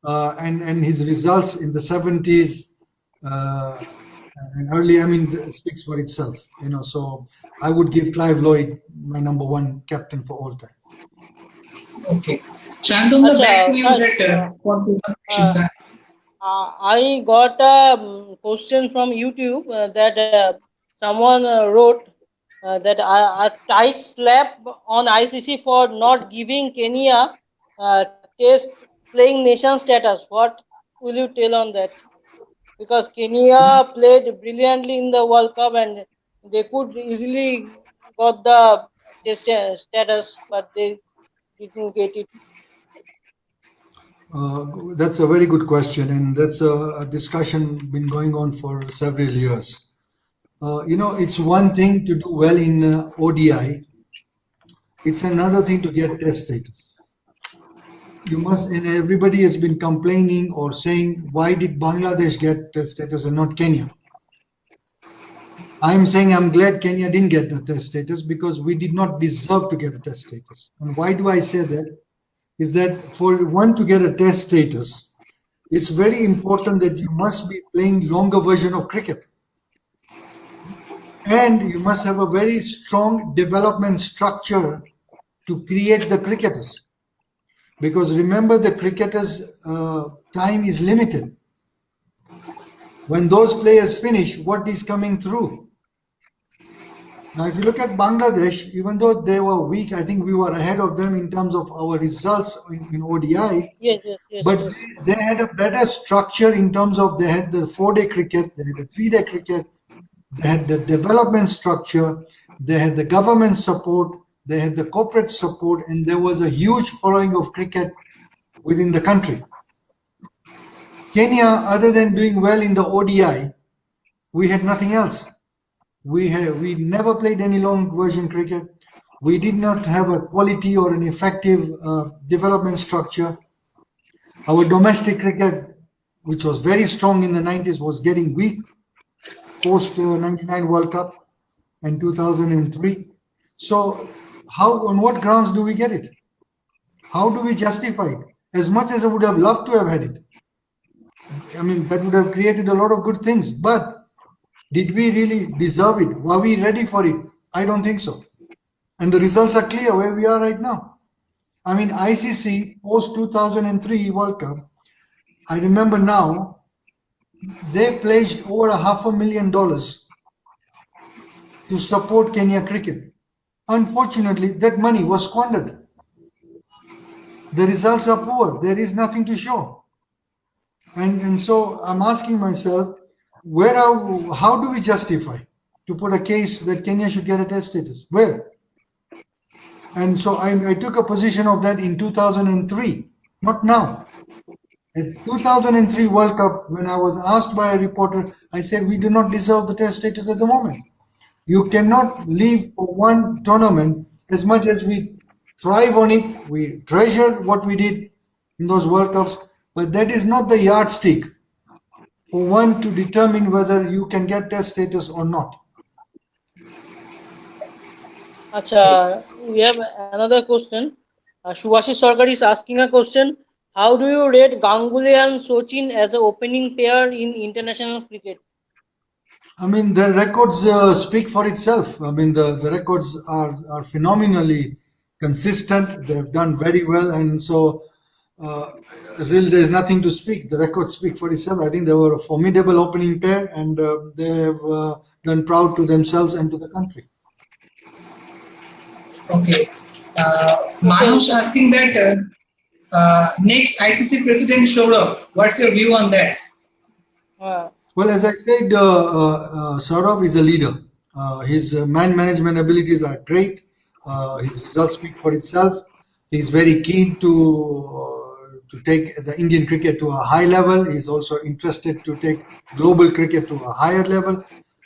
B: and his results in the 70s and early, I mean, speaks for itself, you know. So I would give Clive Lloyd my number one captain for all time.
A: Okay. Shandong, back to you
C: Acha,
A: that for the question, sir.
C: I got a question from YouTube that someone wrote that a tight slap on ICC for not giving Kenya test playing nation status. What will you tell on that? Because Kenya played brilliantly in the World Cup and they could easily got the test status, but they didn't get it.
B: That's a very good question, and that's a discussion been going on for several years. You know, it's one thing to do well in ODI. It's another thing to get tested. You must, and everybody has been complaining or saying, why did Bangladesh get test status and not Kenya? I'm saying I'm glad Kenya didn't get the test status because we did not deserve to get a test status. And why do I say that? Is that for one to get a test status, it's very important that you must be playing longer version of cricket. And you must have a very strong development structure to create the cricketers. Because remember, the cricketers' time is limited. When those players finish, what is coming through? Now, if you look at Bangladesh, even though they were weak, I think we were ahead of them in terms of our results in ODI.
C: Yes.
B: But they had a better structure in terms of they had the 4-day cricket, they had the 3-day cricket, they had the development structure, they had the government support, they had the corporate support, and there was a huge following of cricket within the country. Kenya, other than doing well in the ODI, we had nothing else. We never played any long version cricket. We did not have a quality or an effective development structure. Our domestic cricket, which was very strong in the 90s, was getting weak post 99 World Cup and 2003. So how, on what grounds do we get it? How do we justify it? As much as I would have loved to have had it, I mean, that would have created a lot of good things, but did we really deserve it? Were we ready for it? I don't think so. And the results are clear where we are right now. I mean, ICC post 2003 World Cup, I remember now, they pledged over $500,000 to support Kenya cricket. Unfortunately, that money was squandered. The results are poor. There is nothing to show. And so I'm asking myself, how do we justify to put a case that Kenya should get a test status? Where? And so I took a position of that in 2003, not now. At 2003 World Cup, when I was asked by a reporter, I said, we do not deserve the test status at the moment. You cannot leave for one tournament. As much as we thrive on it, we treasure what we did in those World Cups, but that is not the yardstick for one to determine whether you can get test status or not.
C: Acha, we have another question. Subhasis Sarkar is asking a question. How do you rate Ganguly and Sachin as an opening pair in international cricket?
B: I mean, the records speak for itself. I mean, the records are phenomenally consistent. They've done very well, and so really there's nothing to speak. The records speak for itself. I think they were a formidable opening pair, and they have done proud to themselves and to the country.
A: Okay. Manush asking that next ICC President Saurav, what's your view on that?
B: Well, as I said, Saurav is a leader. His man management abilities are great. His results speak for itself. He's very keen to take the Indian cricket to a high level. He's also interested to take global cricket to a higher level.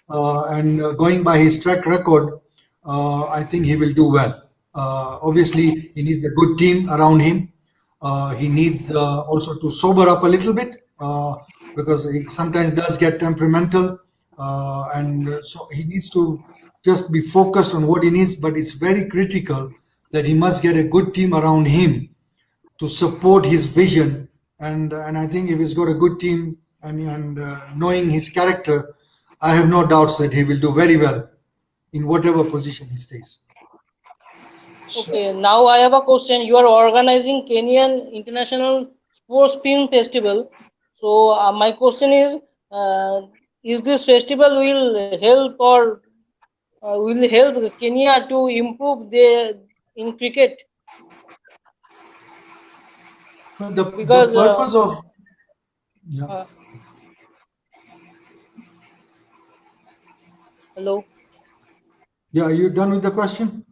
B: And going by his track record, I think he will do well. Obviously, he needs a good team around him. He needs also to sober up a little bit because he sometimes does get temperamental. And so he needs to just be focused on what he needs, but it's very critical that he must get a good team around him to support his vision. And I think if he's got a good team and knowing his character, I have no doubts that he will do very well in whatever position he stays.
C: Okay, now I have a question. You are organizing Kenyan International Sports Film Festival. So my question is this festival will help or will help Kenya to improve in cricket?
B: Well, the
C: Because
B: purpose of
C: hello.
B: Yeah, are you done with the question?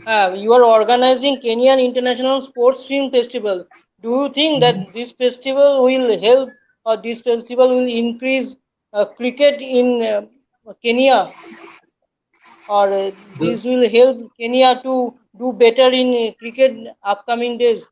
C: You are organizing Kenyan International Sports Film Festival. Do you think that this festival will help or this festival will increase cricket in Kenya, or this will help Kenya to do better in cricket upcoming days?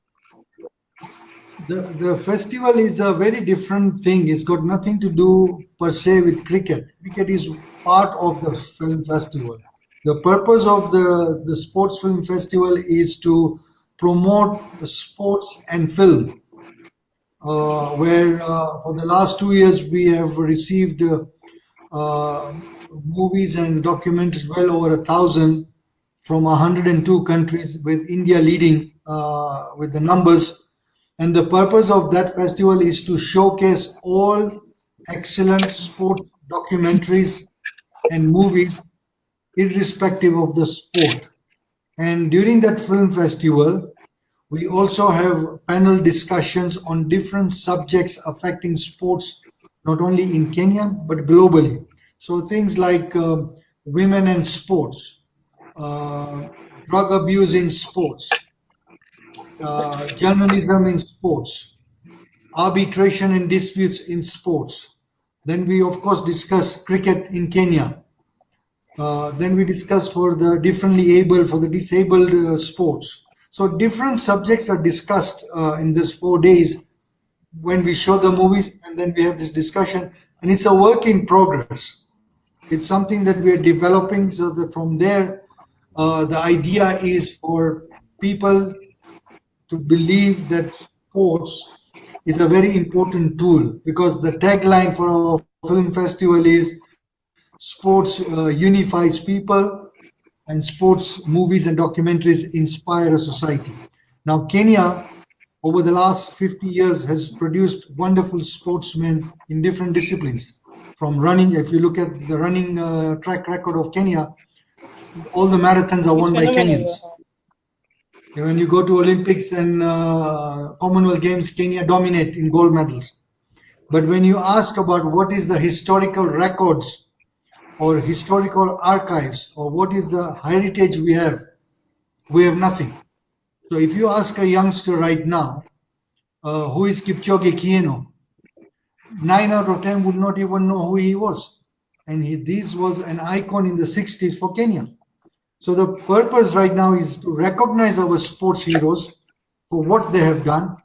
B: The festival is a very different thing. It's got nothing to do per se with cricket. Cricket is part of the film festival. The purpose of the sports film festival is to promote sports and film, where for the last 2 years we have received movies and documentaries well over 1,000 from 102 countries, with India leading with the numbers. And the purpose of that festival is to showcase all excellent sports documentaries and movies, irrespective of the sport. And during that film festival, we also have panel discussions on different subjects affecting sports, not only in Kenya, but globally. So things like women and sports, drug abuse in sports, journalism in sports, arbitration and disputes in sports. Then we, of course, discuss cricket in Kenya. Then we discuss for the differently able, for the disabled sports. So different subjects are discussed in this 4 days when we show the movies, and then we have this discussion, and it's a work in progress. It's something that we are developing, so that from there, the idea is for people to believe that sports is a very important tool, because the tagline for our film festival is sports unifies people, and sports movies and documentaries inspire a society. Now, Kenya, over the last 50 years, has produced wonderful sportsmen in different disciplines. From running, if you look at the running track record of Kenya, all the marathons are won by Kenyans. When you go to Olympics and Commonwealth Games, Kenya dominate in gold medals. But when you ask about what is the historical records or historical archives or what is the heritage we have nothing. So if you ask a youngster right now, who is Kipchoge Keino, 9 out of 10 would not even know who he was. And this was an icon in the 60s for Kenya. So the purpose right now is to recognize our sports heroes for what they have done,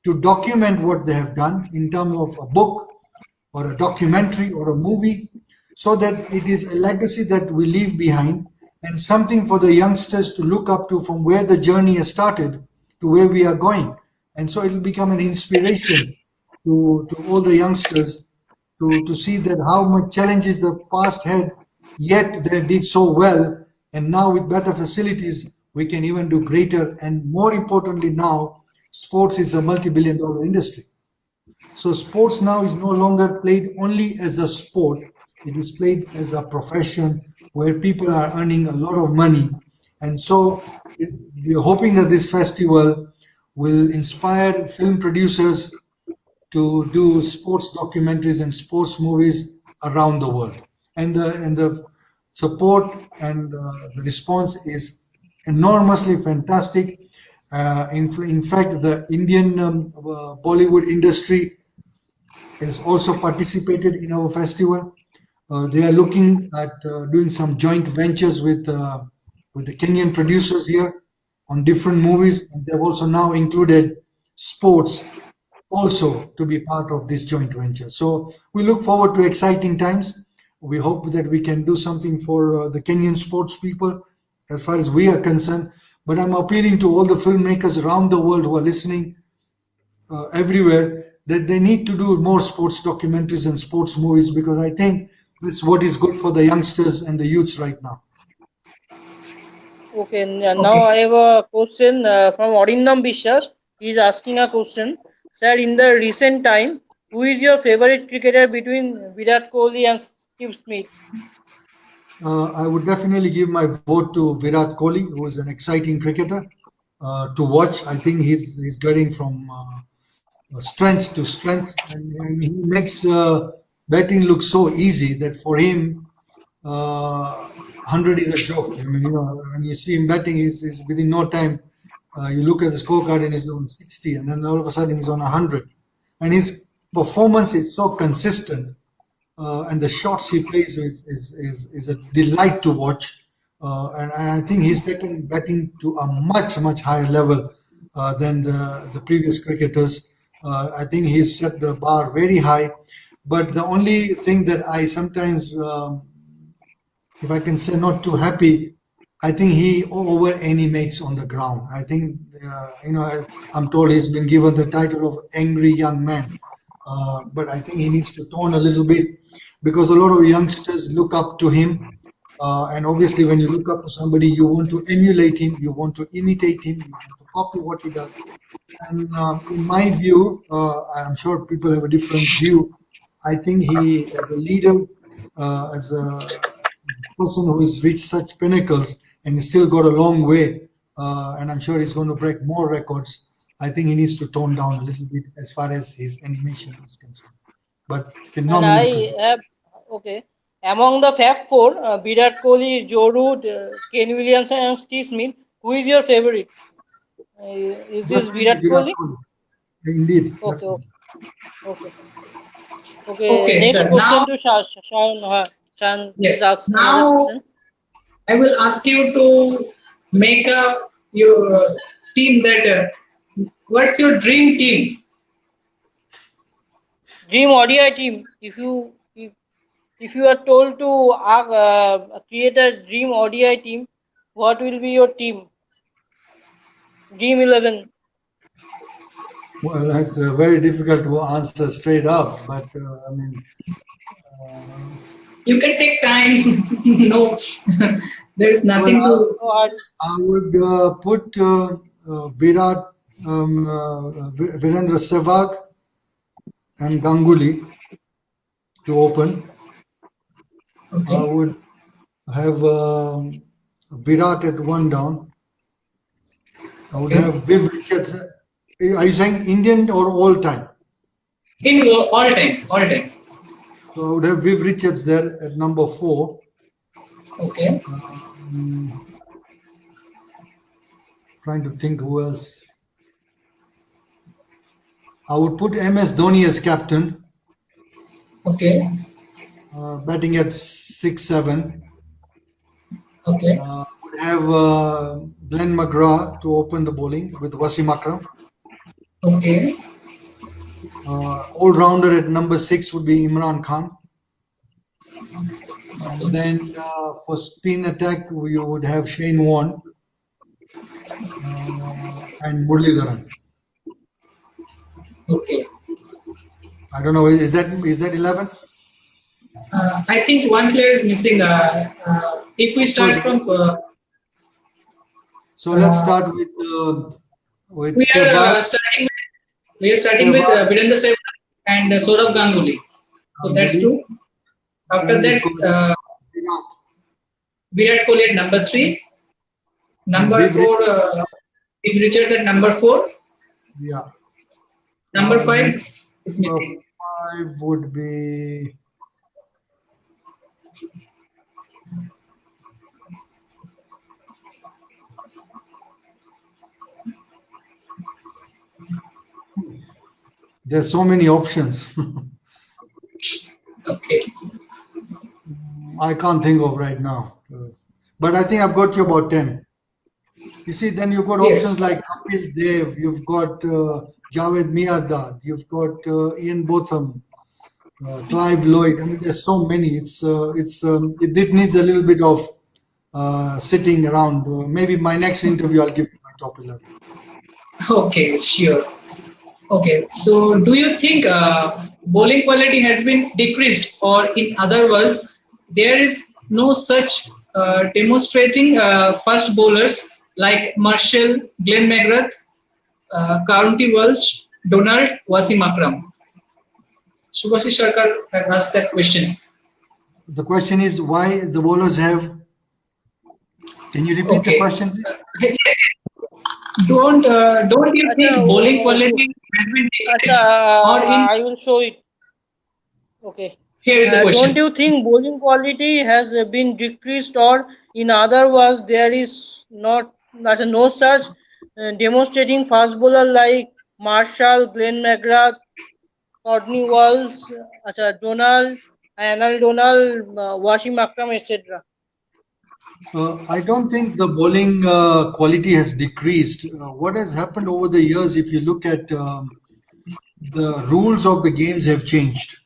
B: to document what they have done in terms of a book or a documentary or a movie, so that it is a legacy that we leave behind and something for the youngsters to look up to from where the journey has started to where we are going. And so it will become an inspiration to all the youngsters to see that how much challenges the past had, yet they did so well. And now with better facilities, we can even do greater. And more importantly now, sports is a multi-billion dollar industry. So sports now is no longer played only as a sport. It is played as a profession where people are earning a lot of money. And so we are hoping that this festival will inspire film producers to do sports documentaries and sports movies around the world. And the support and the response is enormously fantastic. In fact, the Indian Bollywood industry has also participated in our festival. They are looking at doing some joint ventures with the Kenyan producers here on different movies, and they've also now included sports also to be part of this joint venture. So we look forward to exciting times. We hope that we can do something for the Kenyan sports people as far as we are concerned. But I'm appealing to all the filmmakers around the world who are listening everywhere that they need to do more sports documentaries and sports movies, because I think that's what is good for the youngsters and the youths right now.
C: Okay, now I have a question from Orindam Bishas. He is asking a question. Sir, in the recent time, who is your favorite cricketer between Virat Kohli and Steve Smith?
B: I would definitely give my vote to Virat Kohli, who is an exciting cricketer to watch. I think he's getting from strength to strength, and he makes betting look so easy that for him, 100 is a joke. I mean, when you see him betting, he's within no time. You look at the scorecard and he's on 60, and then all of a sudden he's on 100. And his performance is so consistent, and the shots he plays is a delight to watch. And I think he's taken betting to a much, much higher level than the previous cricketers. I think he's set the bar very high. But the only thing that I sometimes, if I can say, not too happy, I think he over animates on the ground. I think, I'm told he's been given the title of angry young man. But I think he needs to tone a little bit, because a lot of youngsters look up to him. And obviously, when you look up to somebody, you want to emulate him, you want to imitate him, you want to copy what he does. And in my view, I'm sure people have a different view. I think he, as a leader, as a person who has reached such pinnacles and he's still got a long way, and I'm sure he's going to break more records. I think he needs to tone down a little bit as far as his animation is concerned. But phenomenal.
C: And I have, okay, among the Fab Four, Virat Kohli, Joe Root, Ken Williamson, and Steve Smith, who is your favorite? Is this Virat Kohli?
B: Indeed.
C: Okay, okay.
A: Okay,
C: Next
A: sir.
C: question
A: Now,
C: to Shan. Shan
A: yes.
C: is asking another
A: Now
C: question.
A: I will ask you to make your team that. What's your dream team?
C: Dream ODI team. If you are told to create a dream ODI team, what will be your team? Dream 11.
B: Well, that's very difficult to answer straight up, but I mean,
A: you can take time. No, there is nothing
B: well,
A: to.
B: I would put Virat, Virendra Sehwag, and Ganguly to open.
A: Okay.
B: I would have Virat at one down. I would have Viv Richards. Are you saying Indian or all time?
A: In all time, all time.
B: So I would have Viv Richards there at number 4.
A: Okay.
B: Trying to think who else. I would put MS Dhoni as captain,
A: Okay.
B: batting at 6-7.
A: Okay.
B: Would have Glenn McGrath to open the bowling with Wasim Akram.
A: Okay.
B: All-rounder at number 6 would be Imran Khan. And then for spin attack, we would have Shane Warne and Muralidharan.
A: Okay.
B: I don't know. Is that 11?
A: I think one player is missing. If we start from,
B: So let's start with
A: we are
B: Sehwag.
A: starting. We are starting with
B: Sehwag.
A: Virendra Sehwag and Saurav Ganguly. So that's
B: Ganguly.
A: 2. After
B: And
A: that,
B: we've got
A: Virat Kohli at number 3. Number
B: Viv
A: 4, Viv Richards at number 4.
B: Yeah.
A: Number 5 is
B: Number
A: missing.
B: 5 would be. There's so many options.
A: Okay.
B: I can't think of right now. But I think I've got you about 10. You see, then you've got
A: Yes.
B: options like Kapil Dev, you've got Javed Miandad, you've got Ian Botham, Clive Lloyd. I mean, there's so many. It needs a little bit of sitting around. Maybe my next interview, I'll give you my top 11.
A: Okay, sure. Okay, so do you think bowling quality has been decreased, or in other words, there is no such demonstrating fast bowlers like Marshall, Glenn McGrath, County Walsh, Donald, Wasim Akram? Subhasis Sarkar have asked that question.
B: The question is why the bowlers have. Can you repeat the
A: Okay.
B: question?
A: Don't you think
C: Acha,
A: bowling quality has been decreased, or
C: I will show it. Okay.
A: here is the
C: Don't
A: question.
C: you think bowling quality has been decreased, or in other words, there is no such demonstrating fast bowler like Marshall, Glenn McGrath, Courtney Walsh, Donald, Anil Donald, Wasim Akram, etc.
B: I don't think the bowling quality has decreased. What has happened over the years, if you look at the rules of the games have changed.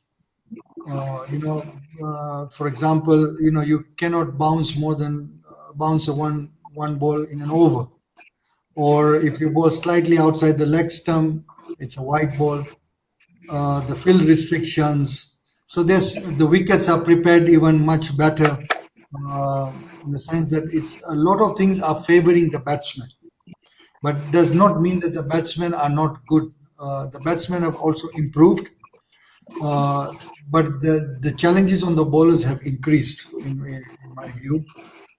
B: For example, you cannot bounce more than bounce one ball in an over, or if you bowl slightly outside the leg stump, it's a white ball. The field restrictions. So the wickets are prepared even much better. In the sense that it's a lot of things are favoring the batsman, but does not mean that the batsmen are not good. The batsmen have also improved, but the challenges on the bowlers have increased in my view.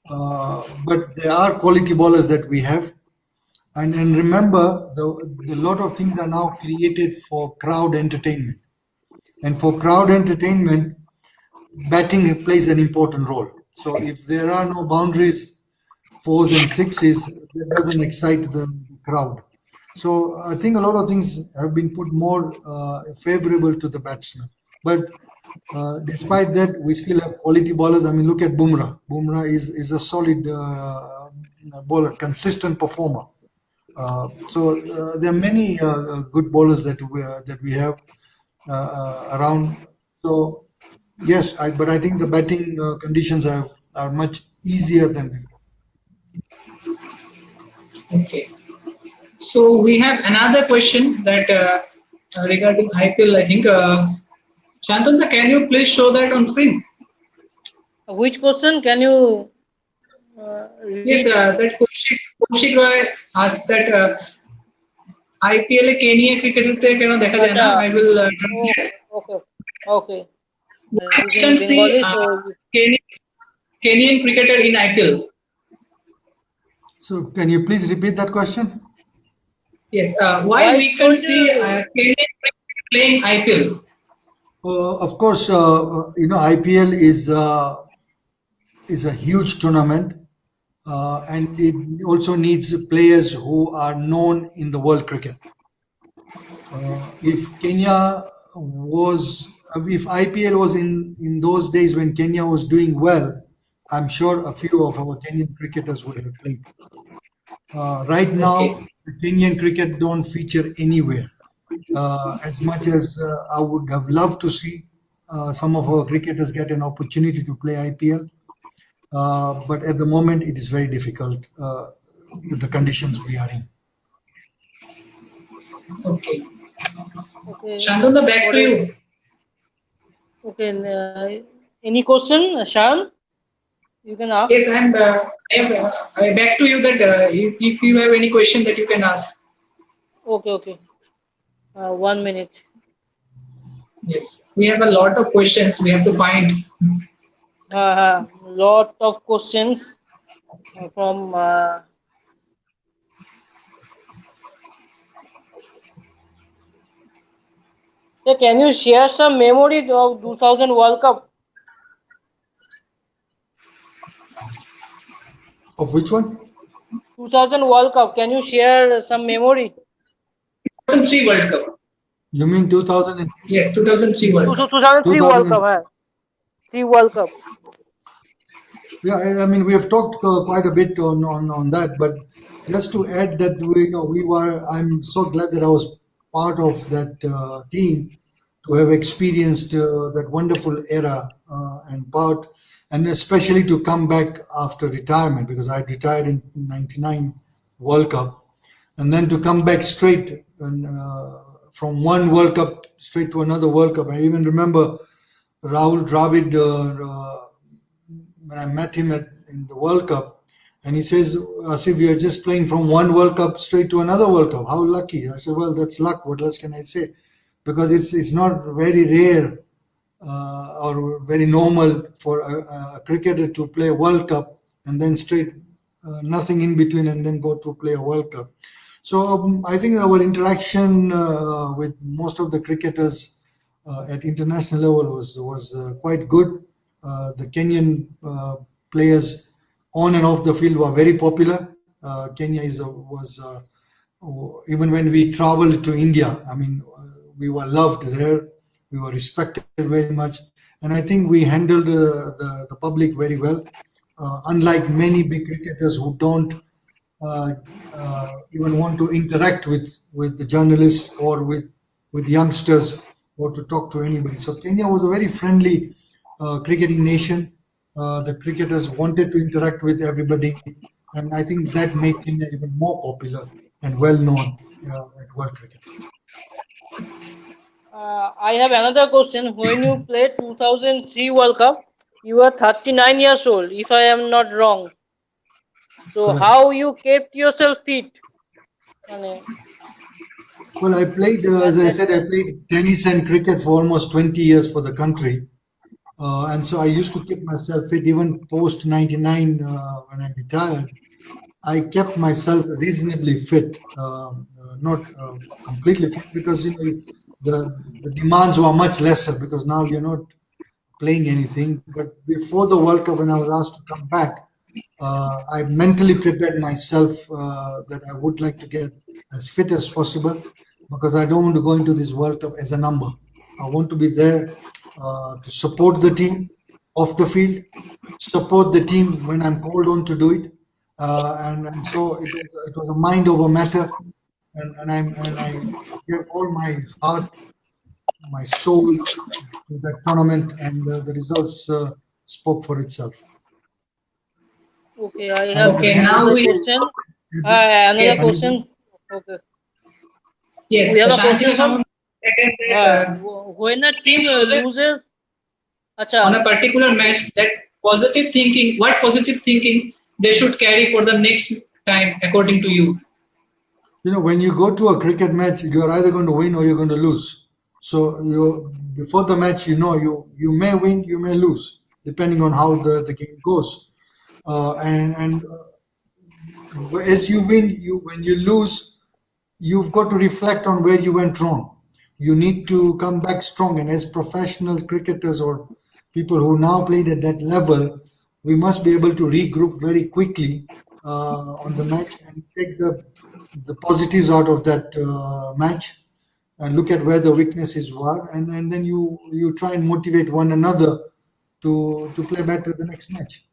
B: But there are quality bowlers that we have, and remember the lot of things are now created for crowd entertainment, and for crowd entertainment, batting plays an important role. So if there are no boundaries, 4s and 6s, that doesn't excite the crowd. So I think a lot of things have been put more favorable to the batsman. But despite that, we still have quality bowlers. I mean, look at Bumrah. Bumrah is a solid bowler, consistent performer. So there are many good bowlers that we have around. So yes, but I think the batting conditions are much easier than before.
A: Okay. So we have another question that regarding IPL, I think. Shantanta, can you please show that on screen?
C: Which question can you
A: Yes, that Kaushik Roy asked that IPL e Kenya cricketer te keno dekha jay na. I will translate.
C: Okay.
A: We can see Kenyan cricketer in IPL.
B: So can you please repeat that question?
A: Yes. Why we can see Kenyan playing IPL?
B: Of course, IPL is a huge tournament, and it also needs players who are known in the world cricket. If IPL was in those days when Kenya was doing well, I'm sure a few of our Kenyan cricketers would have played. Right
A: Okay.
B: now, the Kenyan cricket don't feature anywhere. As much as I would have loved to see some of our cricketers get an opportunity to play IPL, but at the moment it is very difficult with the conditions we are in.
A: Okay.
C: Okay.
A: Shantanu, back to you.
C: Okay. Any question, Shan? You can ask.
A: Yes, I back to you that if you have any question that you can ask.
C: Okay. Okay. 1 minute.
A: Yes, we have a lot of questions we have to find.
C: Lot of questions from. So can you share some memory of 2000 World Cup?
B: Of which one?
C: 2000 World Cup. Can you share some memory?
A: 2003 World Cup.
B: You mean 2000?
A: Yes, 2003 World Cup.
C: 2003 World Cup. 3 World Cup.
B: Yeah, I mean we have talked quite a bit on that, but just to add that I'm so glad that I was part of that team to have experienced that wonderful era and especially to come back after retirement, because I retired in '99 World Cup, and then to come back straight and from one World Cup straight to another World Cup. I even remember Rahul Dravid. When I met him in the World Cup, and he says, Asif, we are just playing from one World Cup straight to another World Cup. How lucky. I said, well, that's luck. What else can I say? Because it's not very rare or very normal for a cricketer to play a World Cup and then straight nothing in between and then go to play a World Cup. So I think our interaction with most of the cricketers at international level was quite good. The Kenyan players on and off the field were very popular. Kenya even when we traveled to India, I mean, we were loved there. We were respected very much, and I think we handled the public very well. Unlike many big cricketers who don't even want to interact with the journalists or with youngsters or to talk to anybody. So Kenya was a very friendly cricketing nation. The cricketers wanted to interact with everybody, and I think that made Kenya even more popular and well known at world cricket.
C: I have another question. When you played 2003 World Cup, you were 39 years old, if I am not wrong. So
B: Correct.
C: how you kept yourself fit?
B: Well, I played, as I said, I played tennis and cricket for almost 20 years for the country. And so I used to keep myself fit even post 99 when I retired. I kept myself reasonably fit, not completely fit, because the demands were much lesser because now you're not playing anything. But before the World Cup, when I was asked to come back, I mentally prepared myself that I would like to get as fit as possible because I don't want to go into this World Cup as a number. I want to be there to support the team off the field, support the team when I'm called on to do it. And so it was a mind over matter, and I gave all my heart, my soul to that tournament, and the results spoke for itself.
C: Okay, I have
A: now we
C: question. Another
A: Yes.
C: question. Okay.
A: Yes,
C: We have a
A: Shanti
C: question from when a team loses.
A: on a particular match, that positive thinking, what positive thinking they should carry for the next time, according to you?
B: When you go to a cricket match, you're either going to win or you're going to lose. So before the match, you may win, you may lose, depending on how the game goes. And as you win, when you lose, you've got to reflect on where you went wrong. you need to come back strong. And as professional cricketers or people who now played at that level, we must be able to regroup very quickly on the match and take the positives out of that match and look at where the weaknesses were, and then you try and motivate one another to play better the next match.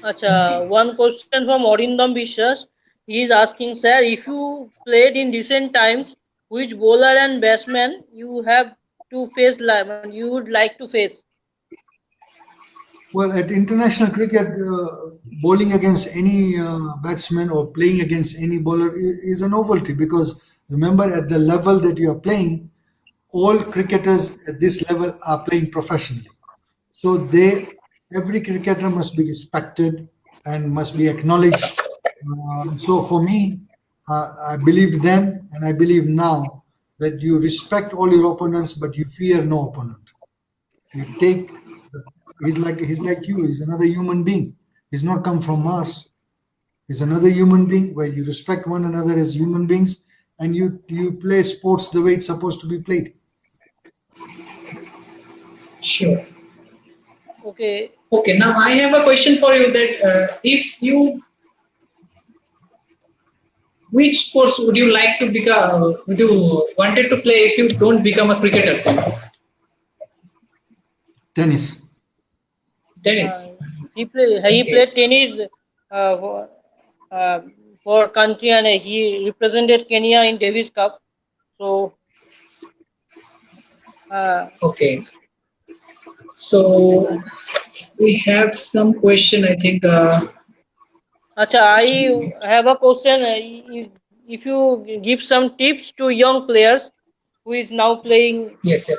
C: Acha, one question from Orindam Bishas. He is asking, sir, if you played in recent times, which bowler and batsman you have to face, you would like to face?
B: Well, at international cricket, bowling against any batsman or playing against any bowler is a novelty, because remember, at the level that you are playing, all cricketers at this level are playing professionally. So every cricketer must be respected and must be acknowledged. So for me, I believed then and I believe now that you respect all your opponents, but you fear no opponent. You take he's like you. He's another human being. He's not come from Mars. He's another human being, where you respect one another as human beings, and you play sports the way it's supposed to be played.
A: Sure.
C: Okay.
A: Okay. Now I have a question for you. That which sports would you like to become? Would you wanted to play if you don't become a cricketer?
B: Tennis.
A: Tennis.
C: He played tennis for country, and he represented Kenya in Davis Cup. So
A: okay. So we have some question. I think.
C: Acha, I have a question. If you give some tips to young players who is now playing.
A: Yes.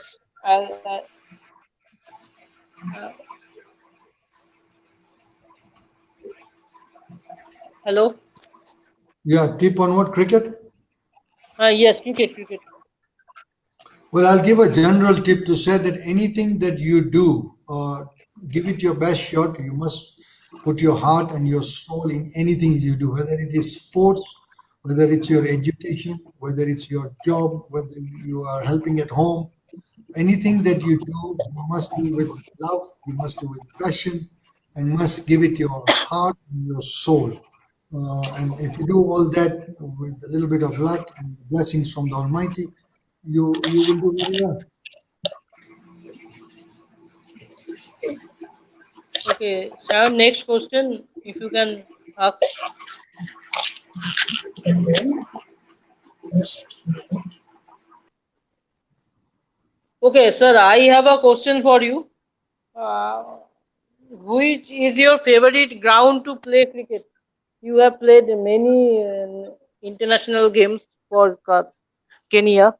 C: Hello.
B: Yeah, tip on what, cricket?
C: Yes, cricket.
B: Well, I'll give a general tip to say that anything that you do, give it your best shot. You must put your heart and your soul in anything you do, whether it is sports, whether it's your education, whether it's your job, whether you are helping at home. Anything that you do, you must do with love, you must do with passion, and must give it your heart and your soul. And if you do all that with a little bit of luck and blessings from the Almighty, you will do very well.
C: Okay, Sam, next question, if you can ask. Okay, sir, I have a question for you. Which is your favorite ground to play cricket? You have played many international games for Kenya.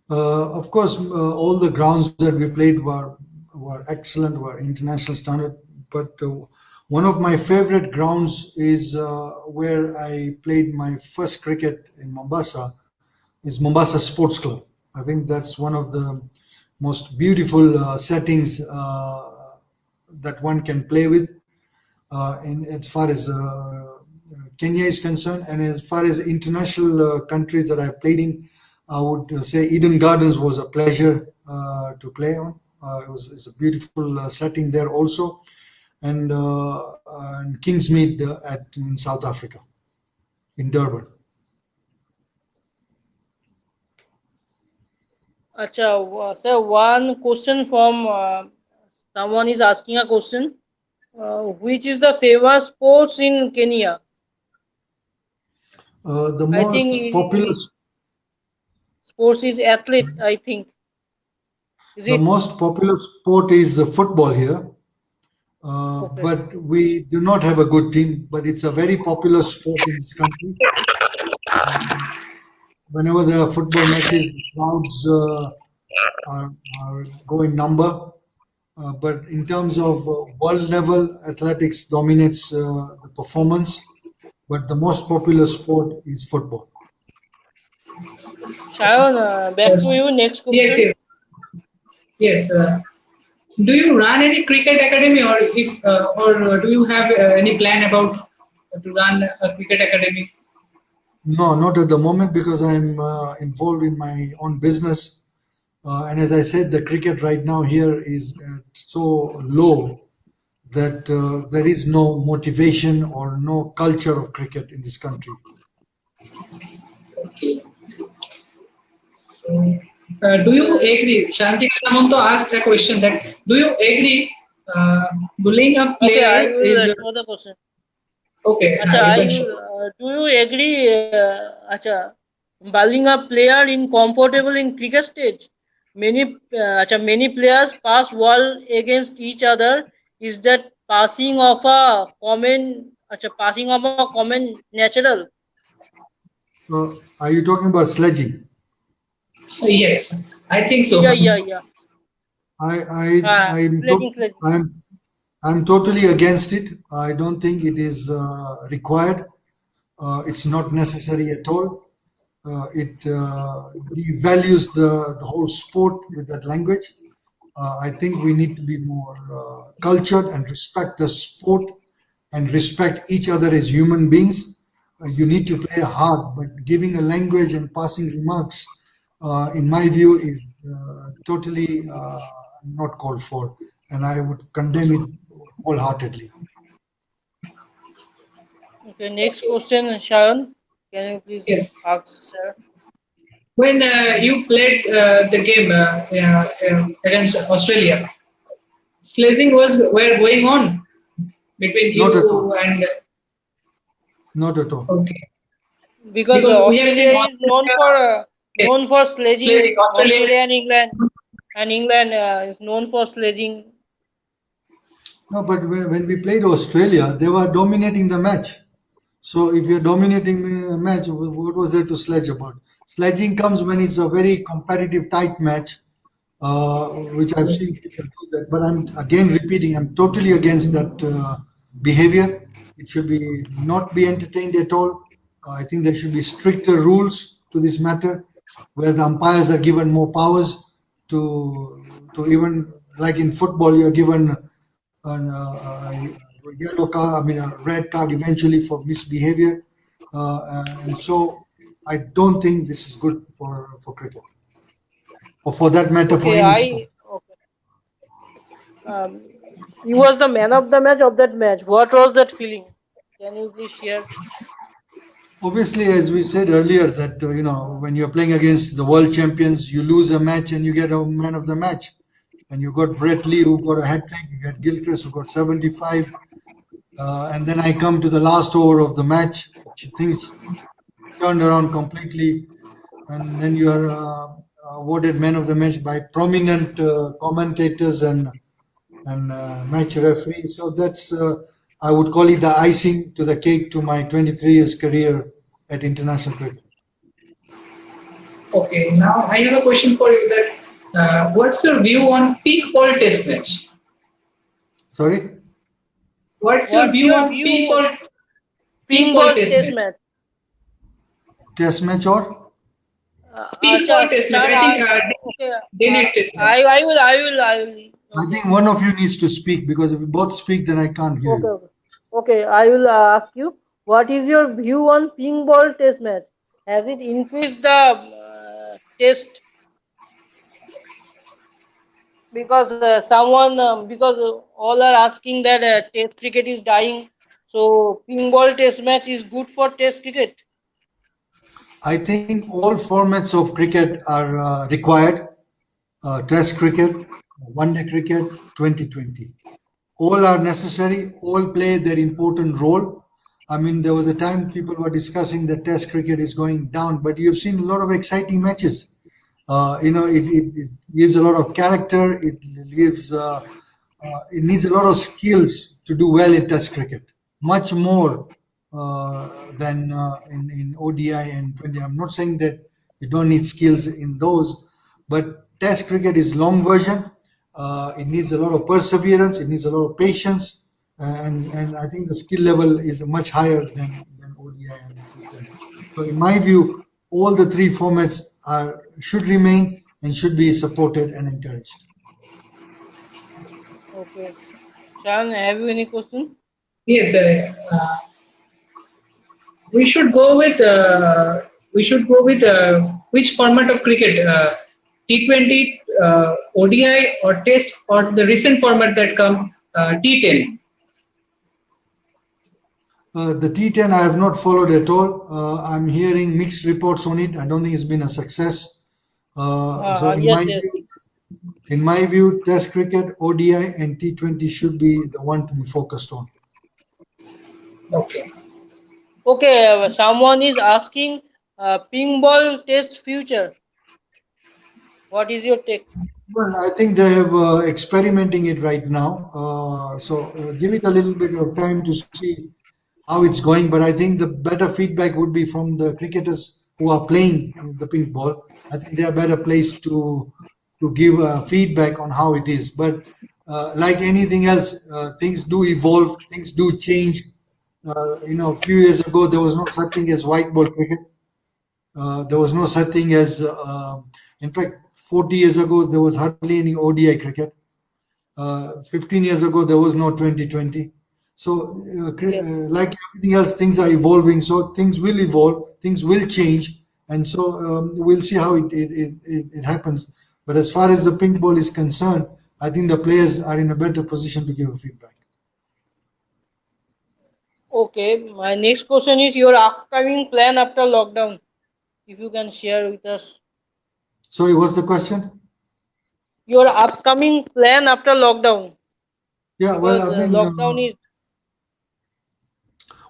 B: Of course, all the grounds that we played were excellent, were international standard. But one of my favorite grounds is where I played my first cricket in Mombasa, is Mombasa Sports Club. I think that's one of the most beautiful settings that one can play with as far as Kenya is concerned, and as far as international countries that I played in, I would say Eden Gardens was a pleasure to play on. It's a beautiful setting there also, and Kingsmead in South Africa, in Durban.
C: Acha, sir, one question from someone is asking a question. Which is the famous sports in Kenya?
B: The most popular
C: sports is athlete, I think.
B: The most popular sport is football here, okay. But we do not have a good team. But it's a very popular sport in this country. Whenever there are football matches, the crowds are go in number. But in terms of world level, athletics dominates the performance. But the most popular sport is football.
C: Sharon, back to you. Next question.
A: Yes. Do you run any cricket academy, or do you have any plan about to run a cricket academy?
B: No, not at the moment because I'm involved in my own business. And as I said, the cricket right now here is so low that there is no motivation or no culture of cricket in this country.
A: Okay. So, do you agree? Shanti Samanto asked a question that do you agree bullying a
C: Okay, I
A: player
C: will
A: is
C: respond the question.
A: okay?
C: Acha,
A: You
C: I
A: can show.
C: do you agree? Acha, bowling a player in comfortable in cricket stage. Many players pass ball against each other. Is that passing of a common natural?
B: Are you talking about sledging?
A: Yes, I think so.
C: Yeah.
B: I, I, I'm, to-
C: Sledging.
B: I'm, I'm totally against it. I don't think it is required. It's not necessary at all. It devalues the whole sport with that language. I think we need to be more cultured and respect the sport and respect each other as human beings. You need to play hard, but giving a language and passing remarks, in my view, is totally not called for, and I would condemn it wholeheartedly.
C: Okay, next question, Sharon. Can you please
A: Yes.
C: ask, sir?
A: When you played the game against Australia, sledging was were going on between
B: Not at all.
A: you and
B: Not at all.
A: okay,
C: Because
A: because we have seen
C: Australia is
A: Australia
C: known for
A: sledging.
C: sledging.
A: Australia is
C: Australia and England is known for sledging.
B: No, but when we played Australia, they were dominating the match. So if you're dominating a match, what was there to sledge about? Sledging comes when it's a very competitive, tight match, which I've seen people do that. But I'm again repeating, I'm totally against that behavior. It should be not be entertained at all. I think there should be stricter rules to this matter, where the umpires are given more powers to even like in football, you're given a yellow card, I mean a red card eventually for misbehavior, and so I don't think this is good for cricket, or for that matter for
C: Okay,
B: any sport.
C: um, he was the man of the match of that match. What was that feeling? Can you please share?
B: Obviously, as we said earlier, that when you're playing against the world champions, you lose a match and you get a man of the match. And you got Brett Lee who got a hat trick, you got Gilchrist who got 75, and then I come to the last over of the match, things turned around completely, and then you are awarded man of the match by prominent commentators and match referee. So that's I would call it the icing to the cake to my 23 years career at international cricket.
A: okay. Now I have a question for you. That what's your view on peak ball test match?
B: Sorry,
A: What's your
C: What's
A: view
C: your
A: on
C: view
A: peak
C: ping
A: ball
C: ball
A: test
C: test
A: match?
C: match?
B: test match or
A: Peak ball test match.
C: Sir,
A: I think
C: okay,
A: day night test match.
C: I will.
B: I
C: Okay,
B: think one of you needs to speak because if you both speak, then I can't hear
C: okay,
B: you.
C: okay. Okay, I will ask you. What is your view on ping ball test match? Has it increased the test? Because all are asking that test cricket is dying, so ping ball test match is good for test cricket.
B: I think all formats of cricket are required. Test cricket, one day cricket, 2020. All are necessary, all play their important role. I mean, there was a time people were discussing that Test cricket is going down, but you've seen a lot of exciting matches. It gives a lot of character. It needs a lot of skills to do well in Test cricket, much more than in ODI and 20. I'm not saying that you don't need skills in those, but Test cricket is long version. It needs a lot of perseverance. It needs a lot of patience, and I think the skill level is much higher than ODI and T20. So, in my view, all the three formats should remain and should be supported and encouraged.
C: Okay, Shan, have you any question?
A: Yes, we should go with which format of cricket? T20, ODI, or Test, or the recent format that come T10.
B: The T10 I have not followed at all. I'm hearing mixed reports on it. I don't think it's been a success. So
C: Yes, yes.
B: in my view, Test cricket, ODI, and T20 should be the one to be focused on.
A: Okay.
C: Okay, someone is asking ping ball test future. What is your take?
B: Well, I think they have experimenting it right now. So give it a little bit of time to see how it's going. But I think the better feedback would be from the cricketers who are playing the pink ball. I think they are better placed to give feedback on how it is. But like anything else, things do evolve, things do change. A few years ago there was no such thing as white ball cricket. There was no such thing as, in fact, 40 years ago, there was hardly any ODI cricket. 15 years ago, there was no 2020. So, like everything else, things are evolving. So, things will evolve, things will change. And so, we'll see how it happens. But as far as the pink ball is concerned, I think the players are in a better position to give a feedback.
C: Okay, my next question is your upcoming plan after lockdown. If you can share with us
B: Sorry, what's the question?
C: your upcoming plan after lockdown.
B: Yeah,
C: Because
B: well, I mean,
C: lockdown is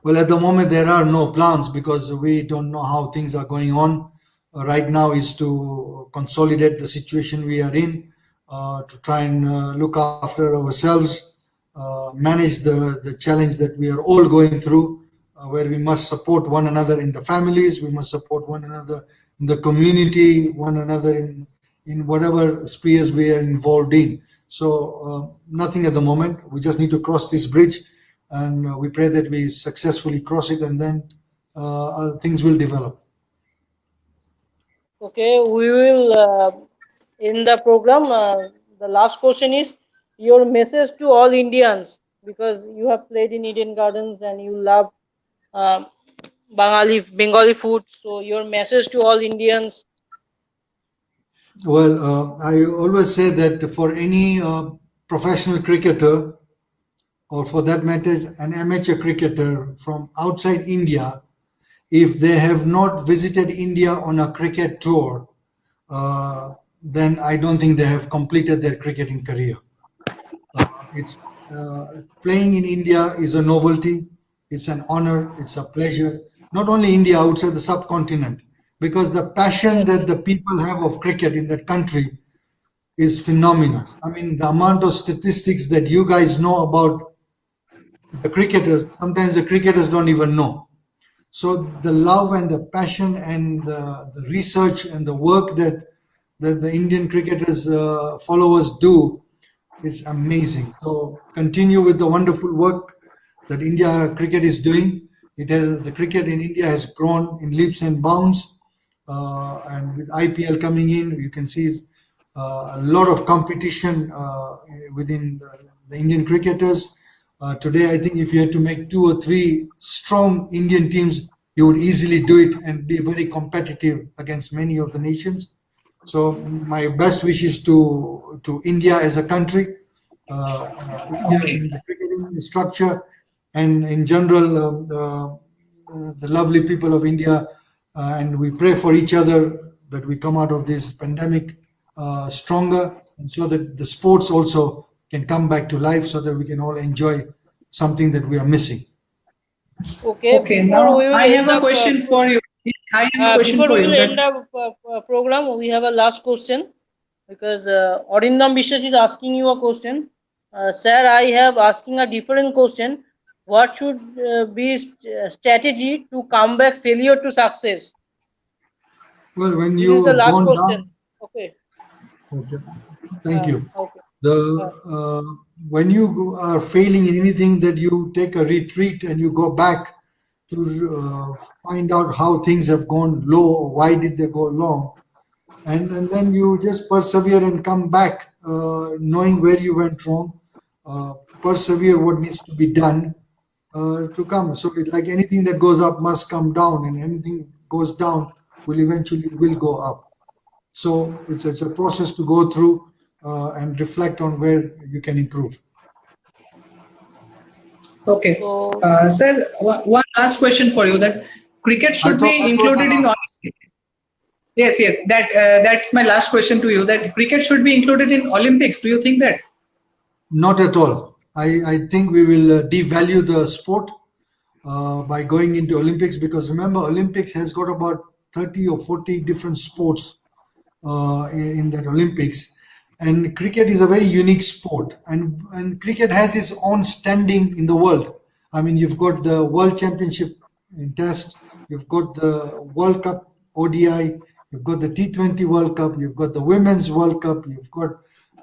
B: well, at the moment, there are no plans because we don't know how things are going on. Right now is to consolidate the situation we are in, to try and look after ourselves, manage the challenge that we are all going through, where we must support one another in the families, we must support one another in the community, one another in whatever spheres we are involved in. So nothing at the moment. We just need to cross this bridge, and we pray that we successfully cross it, and then things will develop.
C: okay. We will in the program. The last question is your message to all Indians because you have played in Eden Gardens and you love uh, Bengali food. So your message to all Indians.
B: Well, I always say that for any professional cricketer, or for that matter, an amateur cricketer from outside India, if they have not visited India on a cricket tour, then I don't think they have completed their cricketing career. It's playing in India is a novelty, it's an honor, it's a pleasure. Not only India, outside the subcontinent, because the passion that the people have of cricket in that country is phenomenal. I mean, the amount of statistics that you guys know about the cricketers, sometimes the cricketers don't even know. So the love and the passion and the research and the work that the Indian cricketers followers do is amazing. So continue with the wonderful work that India cricket is doing. The cricket in India has grown in leaps and bounds, and with IPL coming in, you can see a lot of competition within the Indian cricketers. Today, I think if you had to make 2 or 3 strong Indian teams, you would easily do it and be very competitive against many of the nations. So my best wishes to India as a country, India in the cricketing structure, and in general the lovely people of India. And we pray for each other that we come out of this pandemic stronger, and so that the sports also can come back to life, so that we can all enjoy something that we are missing.
C: Okay.
A: Okay,
C: Before
A: now
C: we will
A: I have
C: end
A: a
C: up,
A: question for you. I have a question
C: before
A: for
C: we
A: you.
C: will end
A: That
C: up program, we have a last question because Arindam Bishwas is asking you a question. Sir, I have asking a different question. What should be strategy to come back failure to success?
B: Well, when
C: This is the
B: you've
C: last
B: gone
C: question.
B: down,
C: Okay.
B: okay, thank you.
C: Okay.
B: The
C: Uh,
B: when you are failing in anything, that you take a retreat and you go back to find out how things have gone low, why did they go wrong, and then you just persevere and come back, knowing where you went wrong, persevere what needs to be done, to come. So like anything that goes up must come down, and anything goes down will eventually go up. So it's a process to go through and reflect on where you can improve.
A: Okay,
C: So
A: sir. One last question for you: that cricket should
B: That
A: be
B: was my
A: included in
B: last.
A: Olympics. Yes, yes. That's my last question to you. That cricket should be included in Olympics. Do you think that?
B: Not at all. I think we will devalue the sport by going into Olympics, because remember, Olympics has got about 30 or 40 different sports in that Olympics. And cricket is a very unique sport, and cricket has its own standing in the world. I mean, you've got the World Championship in Test, you've got the World Cup ODI, you've got the T20 World Cup, you've got the Women's World Cup, you've got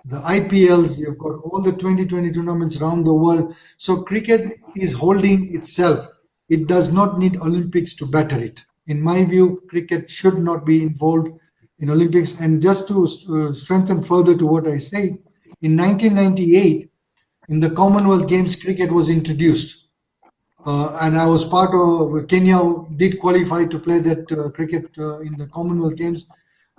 B: the IPLs, you've got all the 2020 tournaments around the world. So cricket is holding itself. It does not need Olympics to better it. In my view, cricket should not be involved in Olympics. And just to strengthen further to what I say, in 1998, in the Commonwealth Games, cricket was introduced. And I was part of Kenya did qualify to play that cricket in the Commonwealth Games.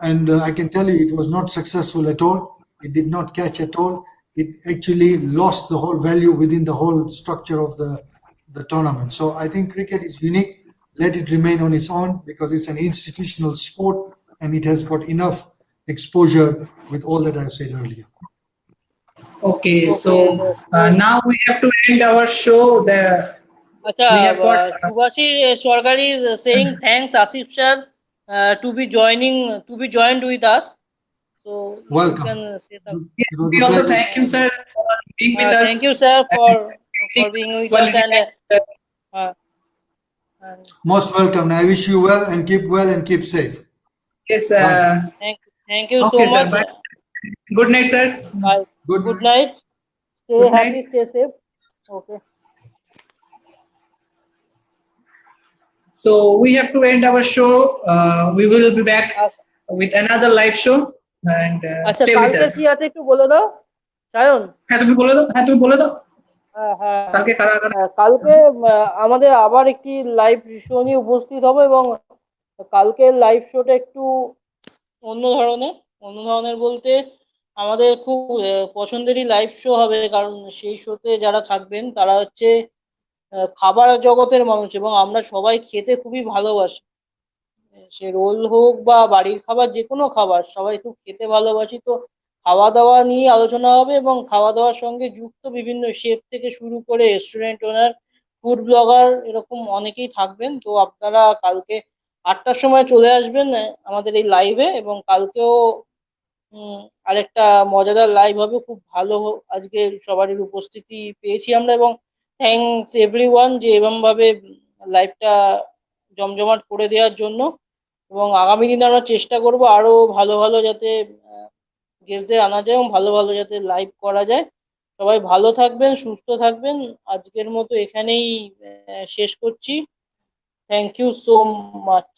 B: And I can tell you it was not successful at all. It did not catch at all. It actually lost the whole value within the whole structure of the tournament. So I think cricket is unique. Let it remain on its own, because it's an institutional sport and it has got enough exposure with all that I've said earlier.
A: Okay,
C: okay.
A: so now we have to end our show. We have got.
C: Subhashi Swarkar is saying thanks Asif sir to be joined with us. So you
B: Welcome.
C: can say that.
B: It was
A: We
B: a
A: also
B: pleasure.
A: thank you, sir, for being with us.
C: Thank you, sir, for
A: And
C: being with us
A: quality
C: and,
A: time.
C: uh, and
B: Most welcome. I wish you well and keep safe.
A: Yes.
B: Bye.
C: thank you so
A: Okay, sir.
C: much.
A: Bye. Good night, sir.
C: Bye.
B: Good
C: Good
B: night.
C: night. Stay
A: Good
C: happy,
A: night.
C: stay safe. Okay.
A: So we have to end our show. We will be back with another live show, and
C: আচ্ছা
A: stay with
C: কালকে
A: us.
C: কি আছে একটু বলে দাও সায়ন।
A: হ্যাঁ তুমি বলে দাও। হ্যাঁ তুমি বলে দাও।
C: হ্যাঁ
A: কালকে কারা কারা।
C: কালকে আমাদের আবার একটি লাইভ শো নিয়ে উপস্থিত হবো এবং কালকের লাইভ শোটা একটু অন্য ধরনের বলতে আমাদের খুব পছন্দেরই লাইভ শো হবে, কারণ সেই শোতে যারা থাকবেন তারা হচ্ছে খাবার জগতের মানুষ এবং আমরা সবাই খেতে খুবই ভালোবাসি। সে রোল হোক বা বাড়ির খাবার, যে কোনো খাবার সবাই খুব খেতে ভালোবাসি। তো খাওয়া দাওয়া নিয়ে আলোচনা হবে এবং খাওয়া দাওয়ার সঙ্গে যুক্ত বিভিন্ন শেফ থেকে শুরু করে রেস্টুরেন্ট ওনার, ফুড ব্লগার, এরকম অনেকেই থাকবেন। তো আপনারা কালকে 8টার সময় চলে আসবেন আমাদের এই লাইভে, এবং কালকেও আরেকটা মজাদার লাইভ হবে। খুব ভালো আজকে সবারই উপস্থিতি পেয়েছি আমরা, এবং থ্যাঙ্কস এভরিওয়ান যে এরকম ভাবে লাইভটা জমজমাট করে দেওয়ার জন্য। এবং আগামী দিনে আমরা চেষ্টা করব আরো ভালো ভালো যাতে গেস্টদের আনা যায় এবং ভালো ভালো যাতে লাইভ করা যায়। সবাই ভালো থাকবেন, সুস্থ থাকবেন। আজকের মতো এখানেই শেষ করছি। Thank you so much.